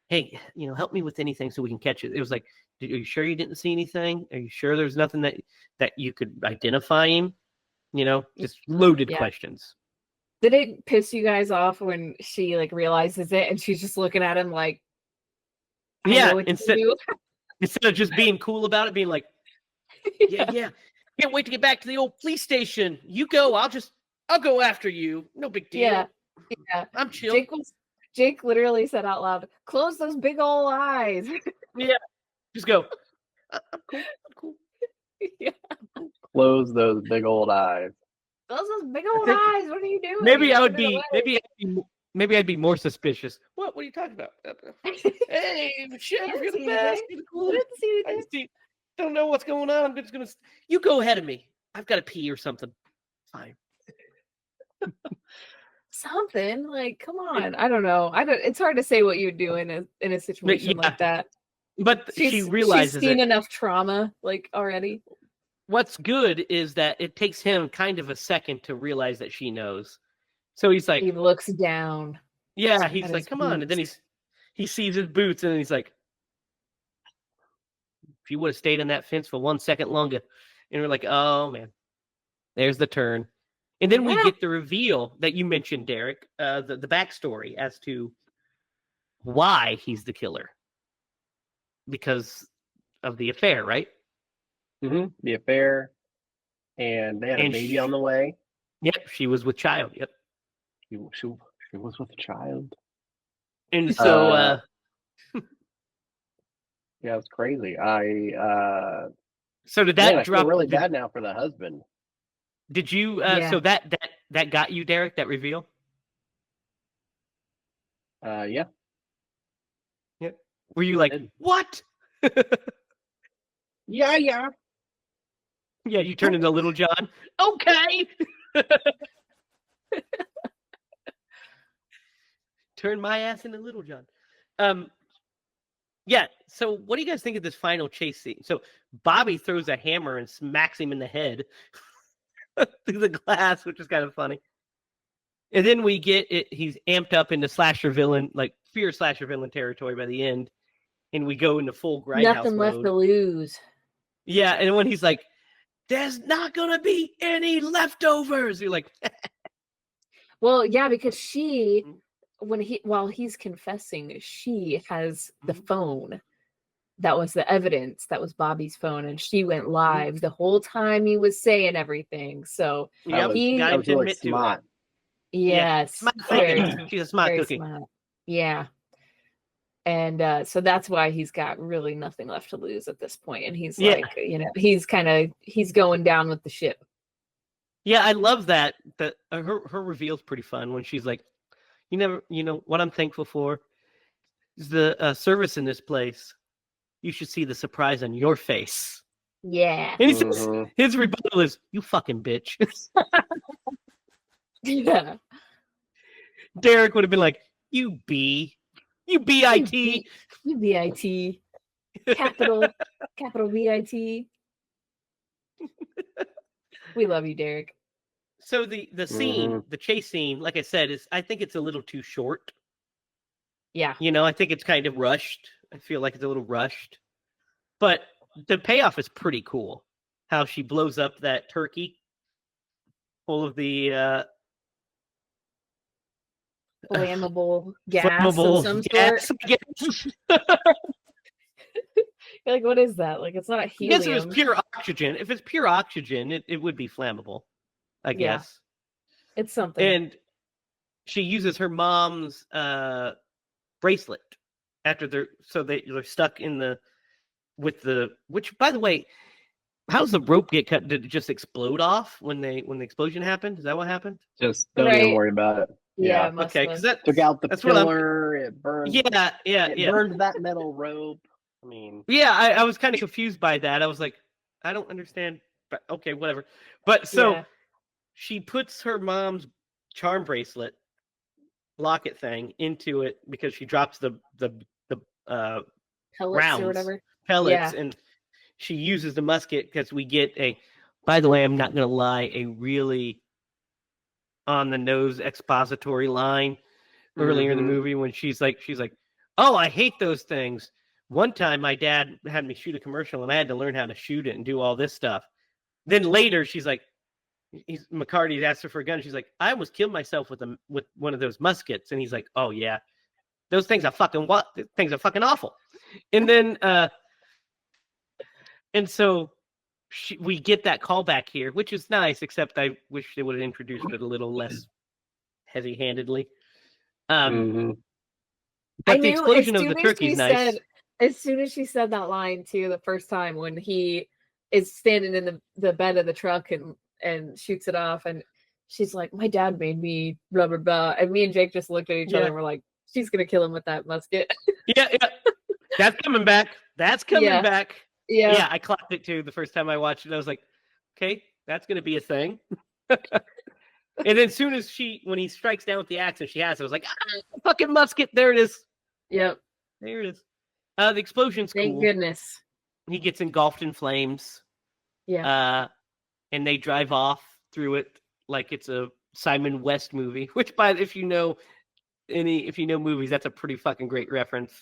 hey, help me with anything so we can catch it. It was like, are you sure you didn't see anything? Are you sure there's nothing that you could identify him? Just loaded questions. Did it piss you guys off when she realizes it and she's just looking at him like, instead of just being cool about it, being like, yeah, can't wait to get back to the old police station. You go, I'll go after you. No big deal. Yeah, I'm chill. Jake literally said out loud, "Close those big old eyes." Yeah, just go. I'm cool. Yeah. Close those big old eyes. Those big old eyes. What are you doing? Maybe I'd be more suspicious. What are you talking about? Hey, Sheriff, you're the best. You're the coolest. I just don't know what's going on. I'm just gonna. You go ahead of me. I've got to pee or something. Fine. Something come on. I don't know. It's hard to say what you do in a situation like that. But she realizes she's seen enough trauma already. What's good is that it takes him kind of a second to realize that she knows. So he's like, he looks down. Yeah, he's like, come on. And then he sees his boots and he's like, if you would have stayed on that fence for 1 second longer. And we're like, oh man, there's the turn. And then we get the reveal that you mentioned, Derek, the backstory as to why he's the killer. Because of the affair, right? Mm-hmm. The affair. And they had a baby on the way. Yep, she was with child. Yep. She was with a child. And so yeah, it's crazy. So did that drop? I feel really bad now for the husband. Did you? So that got you, Derek? That reveal? Yeah. Yep. Were you like, what? Yeah. Yeah, you turned into Little John. Okay. Turn my ass into Little John. Yeah. So, what do you guys think of this final chase scene? So, Bobby throws a hammer and smacks him in the head through the glass, which is kind of funny. And then we get it. He's amped up into slasher villain, fear slasher villain territory by the end, and we go into full grindhouse Nothing mode. left to lose. Yeah, and when he's like, "There's not gonna be any leftovers," you're like, well, yeah, because she. While he's confessing, she has the phone. That was the evidence. That was Bobby's phone, and she went live the whole time he was saying everything. So he got him to admit smart. to it. Yes, she's a smart cookie. Smart. Yeah, and so that's why he's got really nothing left to lose at this point, and he's he's going down with the ship. Yeah, I love that. That her reveal's pretty fun when she's like, what I'm thankful for is the service in this place. You should see the surprise on your face. Yeah. And he says, his rebuttal is, you fucking bitch. Yeah. Derek would have been like, you B-I-T. You B-I-T. Capital VIT. We love you, Derek. So the scene, the chase scene, like I said, I think it's a little too short. Yeah. I think it's kind of rushed. I feel like it's a little rushed. But the payoff is pretty cool. How she blows up that turkey full of the flammable gas of some gas, sort. You're like, what is that? Like, it's not a helium. I guess if it's pure oxygen. If it's pure oxygen, it would be flammable, I guess. It's something. And she uses her mom's bracelet after they're stuck in which, by the way, how's the rope get cut? Did it just explode off when the explosion happened? Is that what happened? Just don't even worry about it. Yeah. Okay, because that took out the pillar. It burned. Yeah. It burned that metal rope. I mean, yeah, I was kind of confused by that. I was like, I don't understand. But okay, whatever. But so she puts her mom's charm bracelet locket thing into it because she drops the pellets rounds, or whatever. Pellets, and she uses the musket because we get by the way, I'm not going to lie, a really on the nose expository line earlier in the movie when she's like, oh, I hate those things. One time my dad had me shoot a commercial and I had to learn how to shoot it and do all this stuff. Then later she's like, McCarty asked her for a gun. She's like, I almost killed myself with one of those muskets. And he's like, oh yeah, those things are fucking awful. And then, and so we get that callback here, which is nice, except I wish they would have introduced it a little less heavy-handedly. But the explosion of the turkey's nice. As soon as she said that line too, the first time when he is standing in the bed of the truck and shoots it off, and she's like, my dad made me blah blah blah, and me and Jake just looked at each other and we're like, she's gonna kill him with that musket. Yeah. That's coming back. Back. Yeah, I clapped it too the first time I watched it. I was like, okay, that's gonna be a thing. And then as soon as when he strikes down with the axe and she has it, I was like, fucking musket, there it is. Yep. There it is. The explosion's cool. Thank goodness. He gets engulfed in flames. Yeah. And they drive off through it like it's a Simon West movie, which if you know movies, that's a pretty fucking great reference.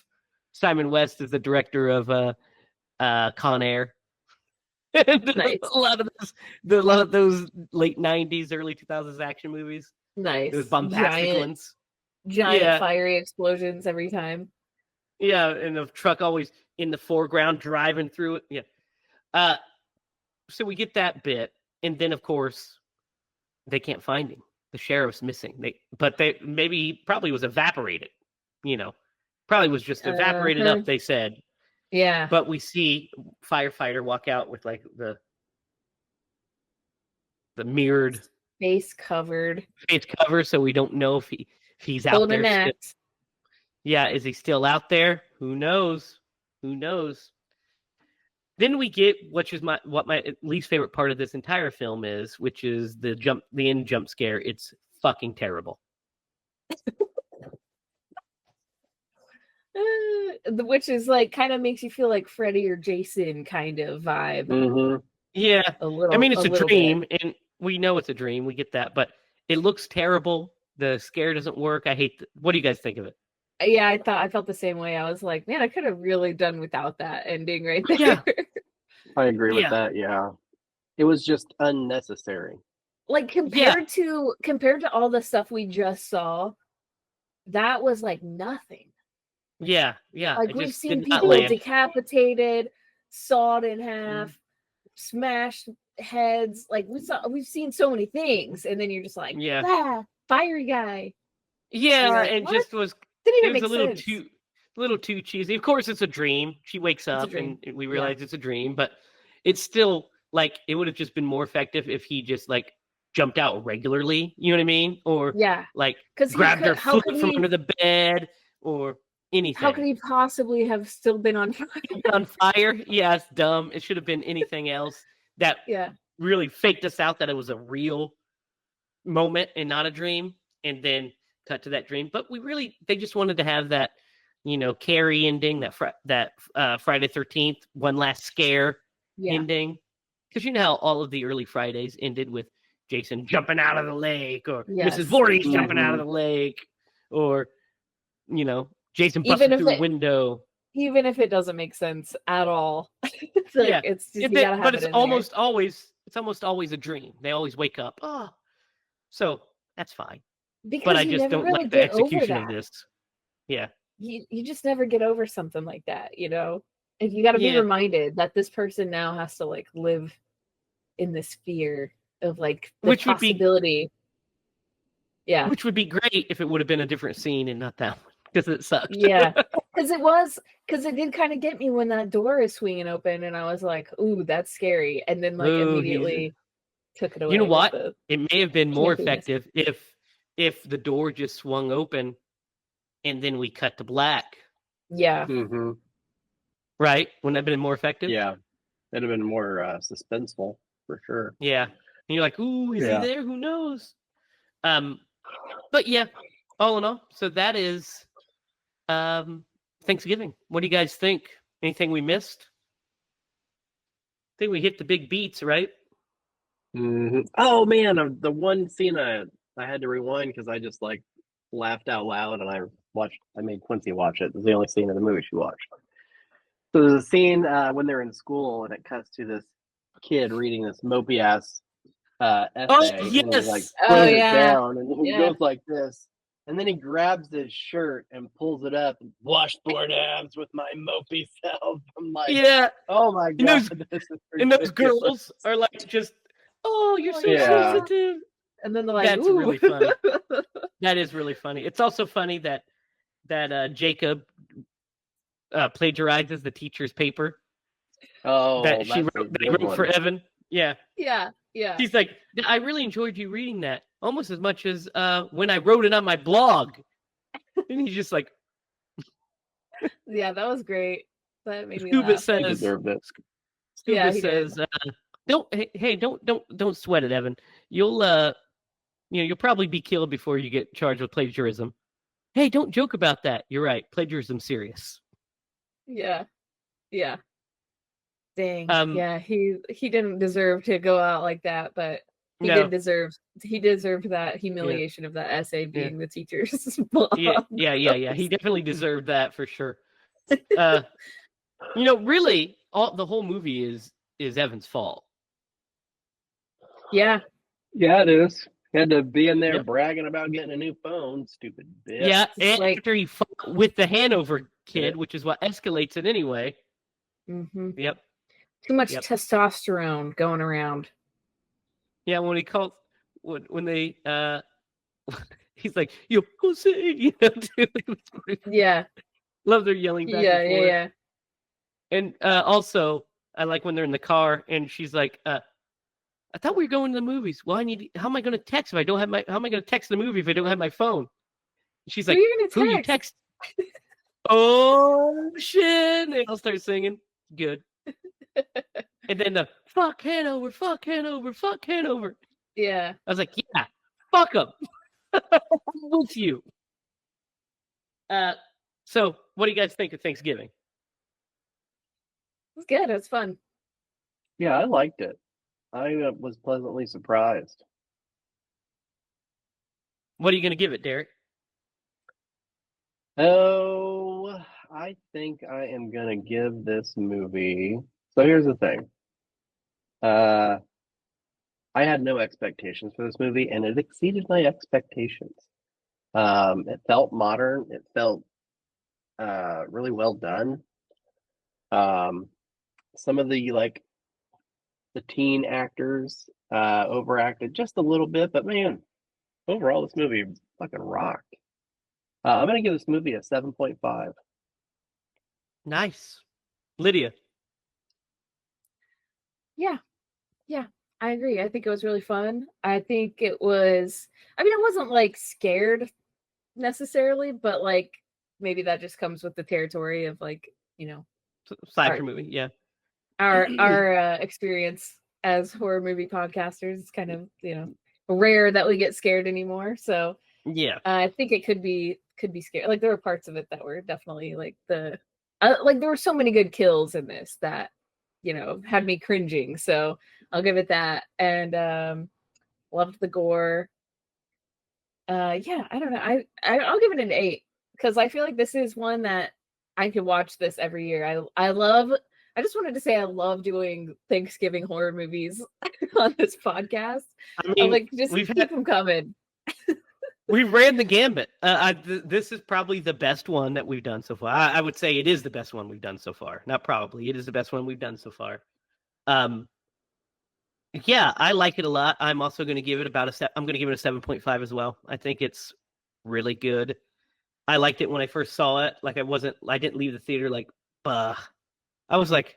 Simon West is the director of Con Air. Nice. a lot of those late 90s, early 2000s action movies. Nice. Those bombastic ones. Giant fiery explosions every time. Yeah, and the truck always in the foreground driving through it. Yeah. So we get that bit, and then of course they can't find him. The sheriff's missing. Maybe he probably was evaporated. Probably was just evaporated up. They said. Yeah. But we see firefighter walk out with like the mirrored face cover, so we don't know if he's out holding there. An axe. Yeah, is he still out there? Who knows? Then we get what my least favorite part of this entire film is, which is the end jump scare. It's fucking terrible. Which is like kind of makes you feel like Freddy or Jason kind of vibe. Mm-hmm. Yeah, a little. I mean, it's a dream, bit. and we know it's a dream. We get that, but it looks terrible. The scare doesn't work. I hate. What do you guys think of it? Yeah, I felt the same way. I was like, man, I could have really done without that ending right there. Yeah. I agree with that. Yeah, it was just unnecessary. Like compared to all the stuff we just saw, that was like nothing. Yeah. Like we've seen people decapitated, sawed in half, smashed heads. Like we've seen so many things, and then you're just like, fiery guy. Yeah, like, and what? just was didn't even it was make sense. a little too cheesy. Of course, it's a dream. She wakes up and we realize it's a dream, but it's still like it would have just been more effective if he just like jumped out regularly. You know what I mean? Or like grabbed her foot from under the bed or anything. How could he possibly have still been on fire? On fire? Yeah, it's dumb. It should have been anything else that really faked us out that it was a real moment and not a dream, and then cut to that dream. But they just wanted to have that Carrie ending, that Friday 13th, one last scare Yeah. ending. Because you know how all of the early Fridays ended with Jason jumping out of the lake, or Yes. Mrs. Voorhees jumping out Mhm. of the lake, or Jason Even busting if through a it- window. Even if it doesn't make sense at all. It's like, Yeah. it's just, you gotta have But it it's in almost always a dream. They always wake up. Oh, so that's fine. there. Because But I you just never don't really like the get over execution of that. this. Yeah. You just never get over something like that, And you got to be Yeah. reminded that this person now has to like live in this fear of like the Which would be- possibility. Yeah. Which would be great if it would have been a different scene and not that one, because it sucked. Yeah. Because it did kind of get me when that door is swinging open, and I was like, "Ooh, that's scary," and then like Ooh, immediately took it away. You know with what? the- It may have been more campiness. effective if the door just swung open and then we cut to black. Yeah. Mm-hmm. Right? Wouldn't that have been more effective? Yeah, it'd have been more suspenseful for sure. Yeah. And you're like, ooh, is Yeah. he there? Who knows? But yeah, all in all, so that is Thanksgiving. What do you guys think? Anything we missed? I think we hit the big beats, right? Mm-hmm. Oh man, the one scene I had to rewind because I just like laughed out loud, and I made Quincy watch it. It was the only scene of the movie she watched. So there's a scene when they're in school, and it cuts to this kid reading this mopey ass essay, and he yes! like Oh, throws it yeah. down, and he Yeah. goes like this, and then he grabs his shirt and pulls it up, and washboard abs with my mopey self. I'm like, Yeah. oh my And god, those- this is And those ridiculous. girls are like just, oh, you're so Yeah. sensitive. And then they're like, That's "Ooh." really funny. That is really funny. It's also funny that Jacob plagiarizes the teacher's paper Oh, that she that's a wrote, that he good wrote for one. Evan. Yeah. Yeah. He's like, I really enjoyed you reading that almost as much as when I wrote it on my blog. And he's just like, Yeah, that was great. That made me Scuba laugh. He says, deserved it. Scuba Yeah, he did. says, don't sweat it, Evan. You'll probably be killed before you get charged with plagiarism. Hey, don't joke about that. You're right. Plagiarism's serious. Yeah. Dang. Um, he didn't deserve to go out like that, but he No. deserved that humiliation of that essay being the teacher's blog. Yeah. He definitely deserved that for sure. Really, the whole movie is Evan's fault. Yeah. Yeah, it is. He had to be in there Yep. bragging about getting a new phone, stupid bitch. Yeah, It's like- after he fought with the Hanover kid, Yeah. which is what escalates it anyway. Mm-hmm. Yep. Too much Yep. testosterone going around. Yeah, when he calls, when they, he's like, "Yo, Jose," dude. Yeah. Love their yelling back and forth. Yeah. And also, I like when they're in the car and she's like, I thought we were going to the movies. Well, how am I going to text if I don't have how am I going to text the movie if I don't have my phone? She's like, Who you text? Oh, shit. And I'll start singing. Good. And then the fuck Hanover, fuck Hanover, fuck Hanover. Yeah. I was like, yeah, fuck them. With you. So what do you guys think of Thanksgiving? It's good. It's fun. Yeah, I liked it. I was pleasantly surprised. What are you going to give it, Derek? Oh, I think I am going to give this movie. So here's the thing. I had no expectations for this movie, and it exceeded my expectations. It felt modern. It felt really well done. Some of the teen actors overacted just a little bit, but man, overall this movie fucking rocked. I'm gonna give this movie a 7.5. Nice. Lydia. Yeah. I agree. I think it was really fun. I think it was, I wasn't like scared necessarily, but like maybe that just comes with the territory of Slasher movie, yeah. our experience as horror movie podcasters. It's kind of, rare that we get scared anymore. So Yeah. I think it could be scary. Like there were parts of it that were definitely like like there were so many good kills in this that had me cringing. So I'll give it that. And loved the gore. Yeah, I don't know. I'll give it an 8 because I feel like this is one that I could watch this every year. I just wanted to say I love doing Thanksgiving horror movies on this podcast. I mean, like just keep them coming. We ran the gambit. This is probably the best one that we've done so far. I would say it is the best one we've done so far. Not probably. It is the best one we've done so far. Yeah, I like it a lot. I'm also going to give it I'm going to give it a 7.5 as well. I think it's really good. I liked it when I first saw it. Like I didn't leave the theater like, bah. I was like,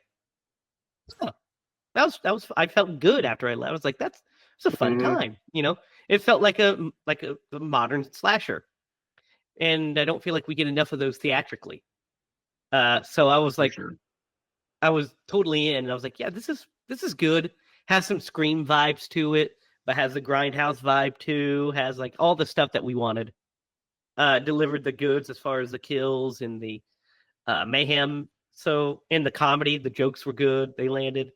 oh, that was. I felt good after I left. I was like, it's a fun time. It felt like a modern slasher, and I don't feel like we get enough of those theatrically. So I was like, I was totally in. I was like, yeah, this is good. Has some Scream vibes to it, but has the Grindhouse vibe too. Has like all the stuff that we wanted. Delivered the goods as far as the kills and the mayhem. So in the comedy, the jokes were good. They landed.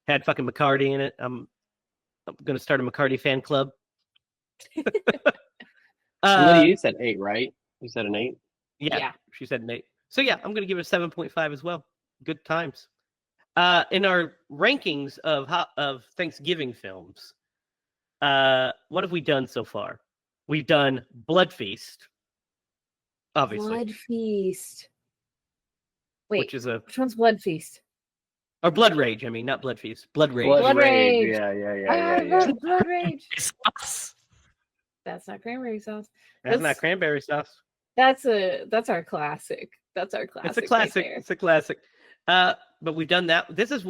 Had fucking McCarty in it. I'm gonna start a McCarty fan club. Lydia, you said 8, right? You said an 8? Yeah, she said an 8. So yeah, I'm gonna give it a 7.5 as well. Good times. In our rankings of Thanksgiving films, what have we done so far? We've done Blood Feast, obviously. Blood Feast. Wait, which one's Blood Feast? Or Blood Rage, I mean, not Blood Feast. Blood Rage. Blood Rage. Yeah. Blood Rage. That's not cranberry sauce. That's not cranberry sauce. That's our classic. That's our classic. It's a classic. Right, it's a classic. But we've done that. This is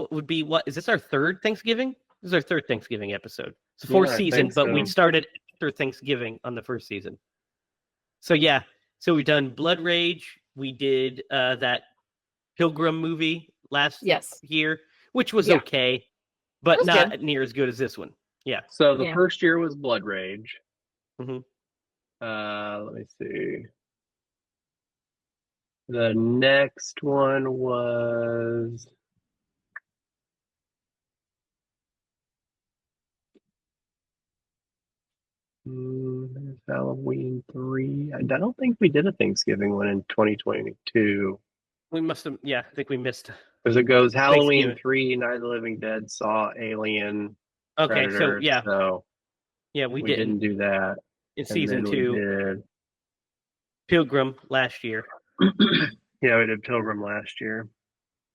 is this our third Thanksgiving? This is our third Thanksgiving episode. It's the fourth season, but we started after Thanksgiving on the first season. So yeah. So we've done Blood Rage. We did that Pilgrim movie last year, which was okay, but not near as good as this one. Yeah. So the first year was Blood Rage. Mm-hmm. Let me see. The next one was Halloween 3. I don't think we did a Thanksgiving one in 2022. We must have. Yeah, I think we missed. Because it goes Halloween 3, Night of the Living Dead, Saw, Alien. Okay, Predator, so we didn't do that in season 2. Pilgrim last year. Yeah, we did Pilgrim last year,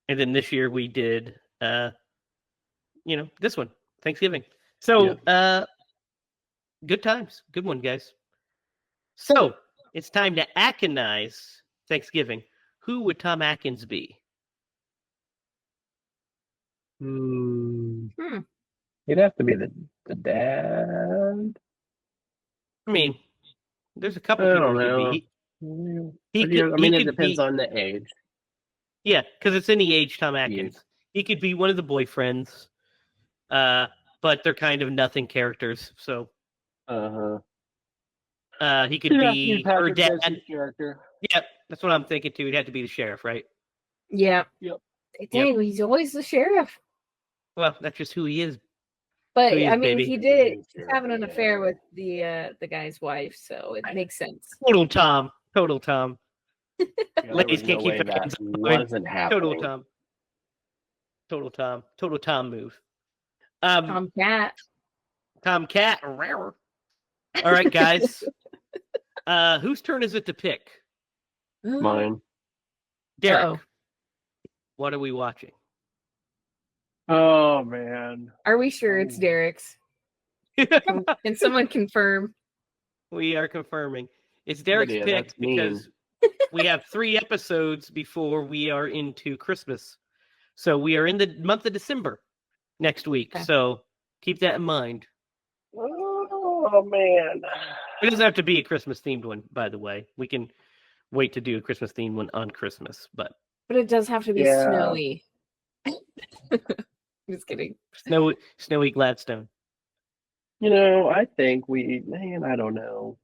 and then this year we did this one, Thanksgiving. So good times. Good one, guys. So it's time to Atkinize Thanksgiving. Who would Tom Atkins be? He'd have to be the dad. I mean, there's a couple people who could be. It depends on the age. Yeah, because it's any age Tom Atkins. Yeah. He could be one of the boyfriends, but they're kind of nothing characters. So, he could be her dad. Character. Yeah, that's what I'm thinking too. He'd have to be the sheriff, right? Yeah. Yep. Dang, he's always the sheriff. Well, that's just who he is. But I mean, baby. He did having an affair with the guy's wife, so it makes sense. Total Tom. Ladies can't keep their hands wasn't happening. Total Tom move. Tomcat. All right, guys. Whose turn is it to pick? Mine. Derek. What are we watching? Oh man. Are we sure it's Derek's? Can someone confirm? We are confirming. It's Derek's pick because we have 3 episodes before we are into Christmas. So we are in the month of December next week. Okay. So keep that in mind. Oh man. It doesn't have to be a Christmas themed one, by the way. We can wait to do a Christmas themed one on Christmas, but it does have to be snowy. Just kidding. Snowy Gladstone. I think I don't know.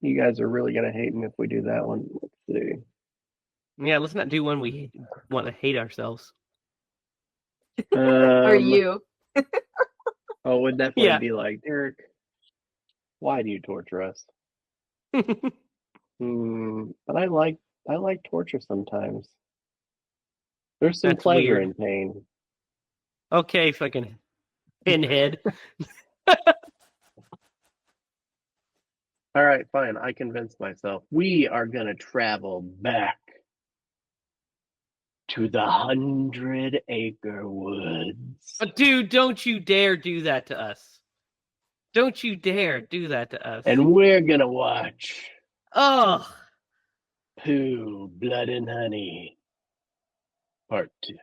You guys are really gonna hate me if we do that one. Let's see. Yeah, let's not do one we want to hate ourselves. Or you? Oh, it would definitely Yeah. be like, Derek, why do you torture us? But I like torture sometimes. There's some That's pleasure weird. in pain. Okay, fucking pinhead. All right, fine. I convinced myself. We are gonna travel back to the 100-acre woods. Dude, don't you dare do that to us. Don't you dare do that to us. And we're gonna watch Oh, Pooh, Blood and Honey, Part 2.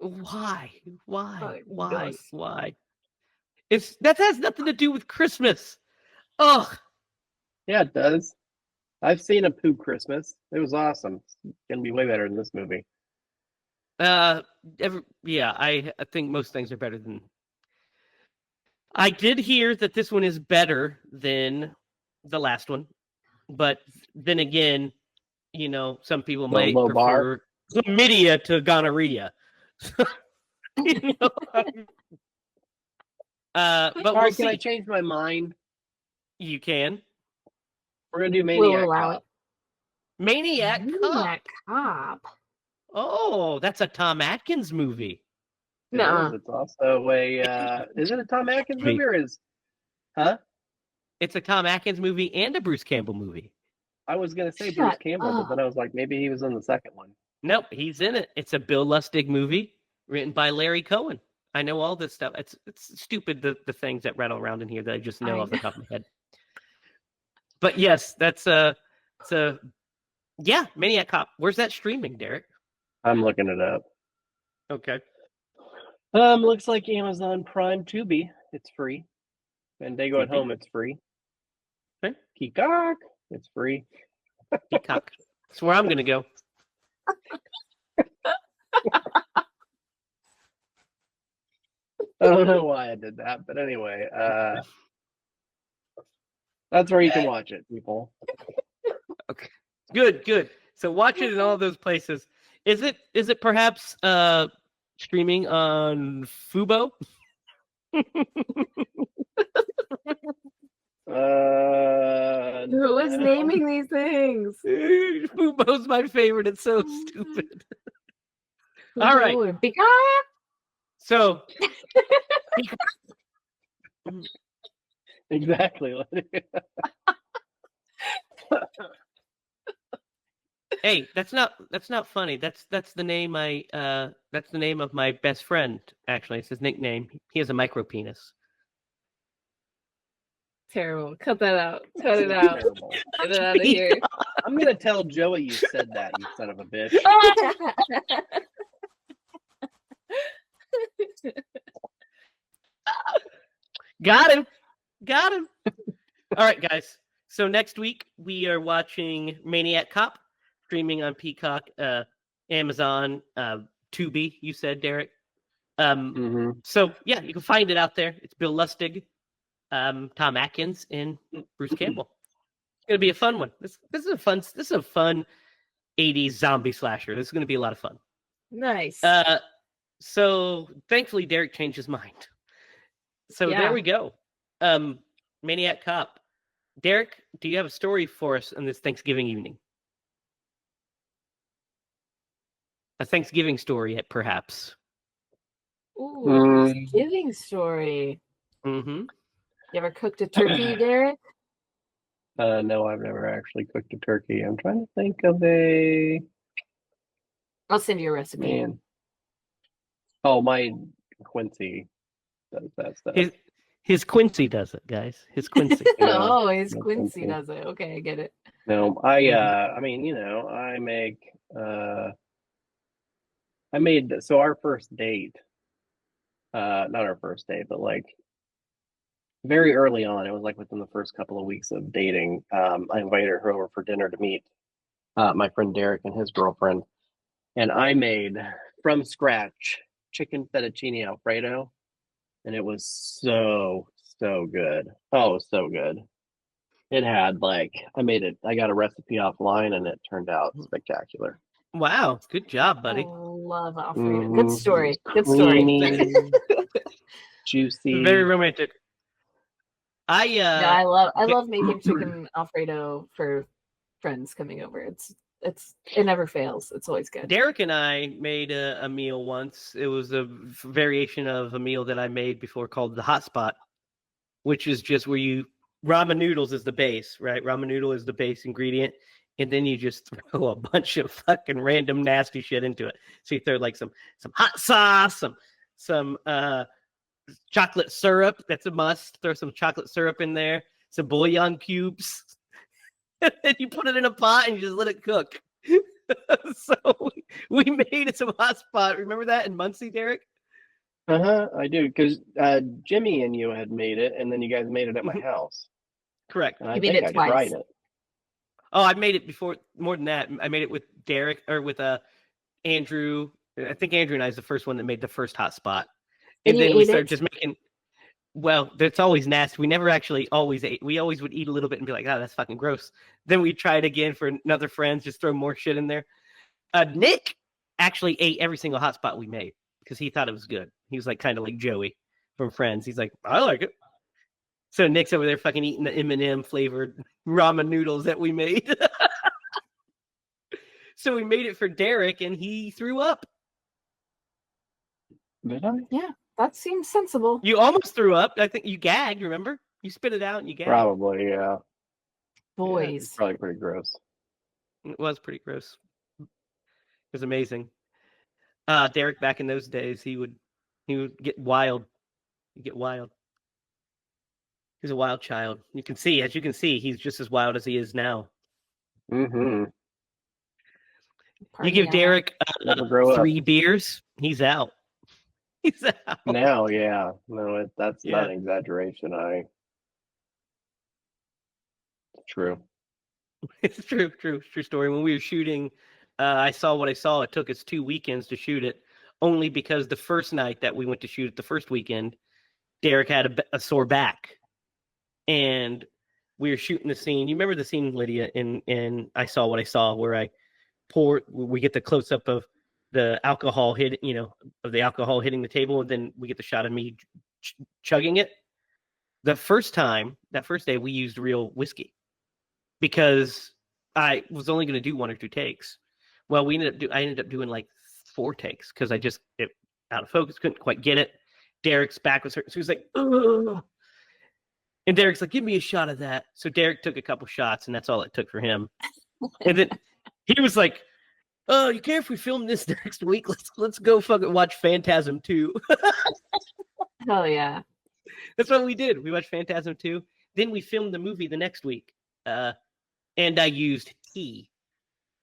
why? Why? Oh, Why? yes. Why? That has nothing to do with Christmas. Ugh. Yeah, it does. I've seen a Pooh Christmas. It was awesome. It's gonna be way better than this movie. I think most things are better than. I did hear that this one is better than the last one, but then again, some people The might low bar. prefer chlamydia to gonorrhea. You know? But All we'll right, see. can I change my mind? You can. We're gonna do We'll Maniac allow Cop. Maniac Cop. Maniac Cop. Oh, that's a Tom Atkins movie. It Nuh-uh. is. It's also a. Is it a Tom Atkins movie or is? Huh? It's a Tom Atkins movie and a Bruce Campbell movie. I was gonna say Shut Bruce Campbell, but up. then I was like, maybe he was in the second one. Nope, he's in it. It's a Bill Lustig movie written by Larry Cohen. I know all this stuff. It's stupid the things that rattle around in here that I just know off the top of my head. But yes, that's Maniac Cop. Where's that streaming, Derek? I'm looking it up. Okay. Looks like Amazon Prime Tubi. It's free. Fandango at Tubi. Home. It's free. Okay. Peacock. It's free. Peacock. That's where I'm gonna go. I don't know why I did that, but anyway, that's where you can watch it, people. Okay. Good. So watch it in all those places. Is it perhaps streaming on Fubo? Who is No. naming these things? Fubo's my favorite. It's so stupid. All right. Peacock? So Exactly. hey, that's not funny. That's the name that's the name of my best friend, actually. It's his nickname. He has a micro penis. Terrible. Cut that out. Cut it out. Terrible. Get it out of here. I'm gonna tell Joey you said that, you son of a bitch. Got him. All right, guys. So next week we are watching Maniac Cop, streaming on Peacock, Amazon, Tubi. You said, Derek. So yeah, you can find it out there. It's Bill Lustig, Tom Atkins, and Bruce Campbell. It's gonna be a fun one. This is a fun 80s zombie slasher. This is gonna be a lot of fun. Nice. So thankfully Derek changed his mind. So there we go. Maniac Cop. Derek, do you have a story for us on this Thanksgiving evening? A Thanksgiving story, perhaps. Ooh, Thanksgiving story. Mm-hmm. You ever cooked a turkey, Derek? No, I've never actually cooked a turkey. I'm trying to think of a. I'll send you a recipe. Man. Oh, my Quincy does that stuff. His Quincy does it, guys. His Quincy. Oh, his Quincy does it. Okay, I get it. No, I mean, I make I made so our first date, not our first date, but like very early on, it was like within the first couple of weeks of dating, I invited her over for dinner to meet my friend Derek and his girlfriend, and I made from scratch chicken fettuccine Alfredo, and it was so good. Oh, it was so good. It had I made it. I got a recipe offline, and it turned out spectacular. Wow, good job, I buddy. love Alfredo. Mhm. Good story. Good story. Creamy, juicy. Very romantic. I No, I love making chicken Alfredo for friends coming over. It never fails. It's always good. Derek and I made a meal once. It was a variation of a meal that I made before called the hot spot, which is just where ramen noodles is the base, right? Ramen noodle is the base ingredient, and then you just throw a bunch of fucking random nasty shit into it. So you throw like some hot sauce, some chocolate syrup. That's a must. Throw some chocolate syrup in there, some bouillon cubes, and then you put it in a pot and you just let it cook. So we made some hot spot. Remember that in Muncie, Derek? I do, because Jimmy and you had made it, and then you guys made it at my house. Correct. And I You made think it I twice. tried it. Oh, I made it before, more than that. I made it with Derek or with Andrew. I think Andrew and I is the first one that made the first hot spot. And And you then we ate started it? just making. Well, that's always nasty. We never actually always ate. We always would eat a little bit and be like, "Oh, that's fucking gross." Then we try it again for another friends, just throw more shit in there. Nick actually ate every single hot spot we made because he thought it was good. He was like kind of like Joey from Friends. He's like, "I like it." So Nick's over there fucking eating the M&M flavored ramen noodles that we made. So we made it for Derek, and he threw up. Did I? Yeah, that seems sensible. You almost threw up. I think you gagged. Remember? You spit it out and you gagged. Probably, yeah. Boys. Yeah, it's probably pretty gross. It was pretty gross. It was amazing. Derek, back in those days, he would get wild. He'd get wild. He's a wild child. As you can see, he's just as wild as he is now. Mm-hmm. You give Derek Never grow up. 3 beers, he's out. He's out. Now, yeah. No, that's Yeah. not an exaggeration. True. It's true story. When we were shooting, I saw what I saw. It took us 2 weekends to shoot it, only because the first night that we went to shoot it, the first weekend, Derek had a sore back, and we were shooting the scene. You remember the scene, Lydia? In I saw what I saw, where we get the close up of the alcohol of the alcohol hitting the table, and then we get the shot of me chugging it. That first day, we used real whiskey because I was only going to do 1 or 2 takes. Well, I ended up doing like 4 takes because it out of focus, couldn't quite get it. Derek's back was hurt, so he was like, ugh. And Derek's like, give me a shot of that. So Derek took a couple shots, and that's all it took for him. And then he was like, oh, you care if we film this next week? Let's go fucking watch Phantasm 2. Hell yeah. That's what we did. We watched Phantasm 2. Then we filmed the movie the next week. And I used tea.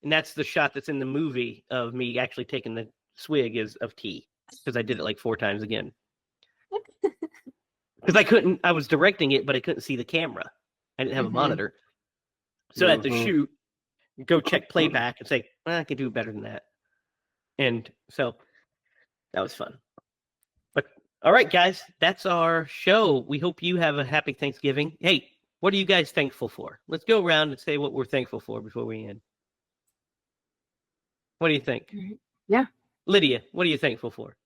And that's the shot that's in the movie of me actually taking the swig of tea. Because I did it like 4 times again. Because I was directing it, but I couldn't see the camera. I didn't have a monitor. So I had to shoot, go check playback and say, I can do better than that. And so that was fun. But all right, guys, that's our show. We hope you have a happy Thanksgiving. Hey, what are you guys thankful for? Let's go around and say what we're thankful for before we end. What do you think? Yeah. Lydia, what are you thankful for?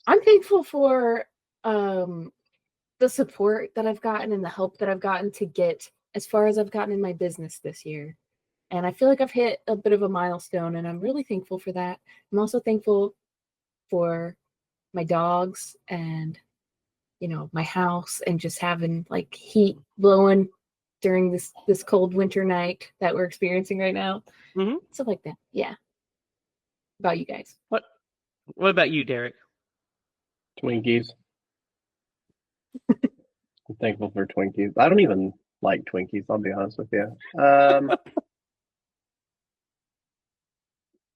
I'm thankful for the support that I've gotten and the help that I've gotten to get as far as I've gotten in my business this year. And I feel like I've hit a bit of a milestone, and I'm really thankful for that. I'm also thankful for my dogs and, my house, and just having like heat blowing during this cold winter night that we're experiencing right now. Mm-hmm. Stuff like that. Yeah. About you guys. What about you, Derek? Twinkies. I'm thankful for Twinkies. I don't even like Twinkies, I'll be honest with you.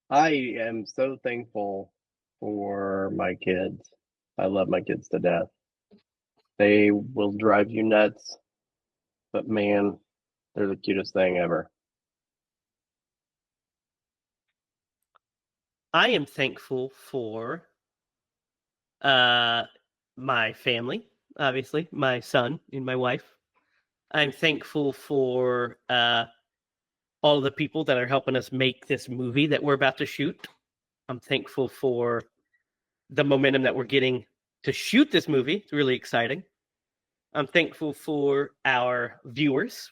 I am so thankful for my kids. I love my kids to death. They will drive you nuts, but man, they're the cutest thing ever. I am thankful for my family, obviously, my son and my wife. I'm thankful for all of the people that are helping us make this movie that we're about to shoot. I'm thankful for the momentum that we're getting to shoot this movie. It's really exciting. I'm thankful for our viewers,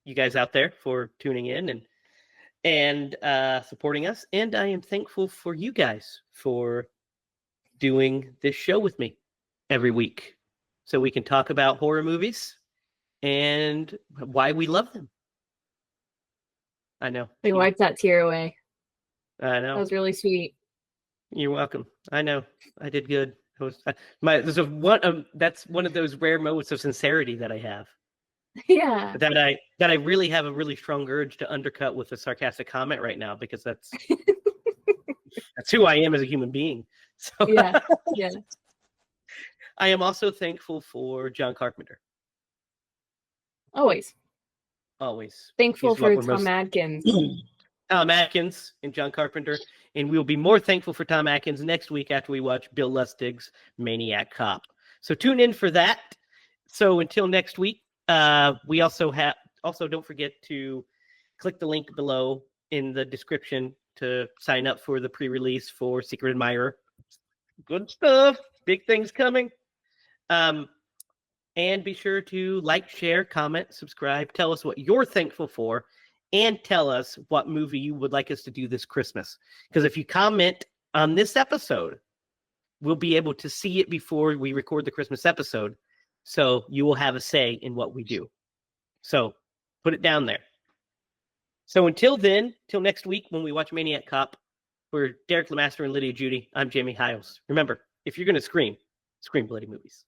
you guys out there, for tuning in and supporting us. And I am thankful for you guys for doing this show with me every week so we can talk about horror movies and why we love them. I know. We wiped that tear away. I That know. was really sweet. You're welcome. I know. I did good. That's one of those rare moments of sincerity that I have. Yeah. That I really have a really strong urge to undercut with a sarcastic comment right now because that's who I am as a human being. So Yeah. Yeah. I am also thankful for John Carpenter. Always. Always. Thankful He's what for we're Tom most- Adkins. Tom Atkins and John Carpenter. And we'll be more thankful for Tom Atkins next week after we watch Bill Lustig's Maniac Cop. So tune in for that. So until next week, we also don't forget to click the link below in the description to sign up for the pre-release for Secret Admirer. Good stuff. Big things coming. And be sure to like, share, comment, subscribe. Tell us what you're thankful for. And tell us what movie you would like us to do this Christmas. Because if you comment on this episode, we'll be able to see it before we record the Christmas episode. So you will have a say in what we do. So put it down there. So until then, till next week when we watch Maniac Cop, for Derek Lemaster and Lydia Judy, I'm Jamie Hiles. Remember, if you're going to scream bloody movies.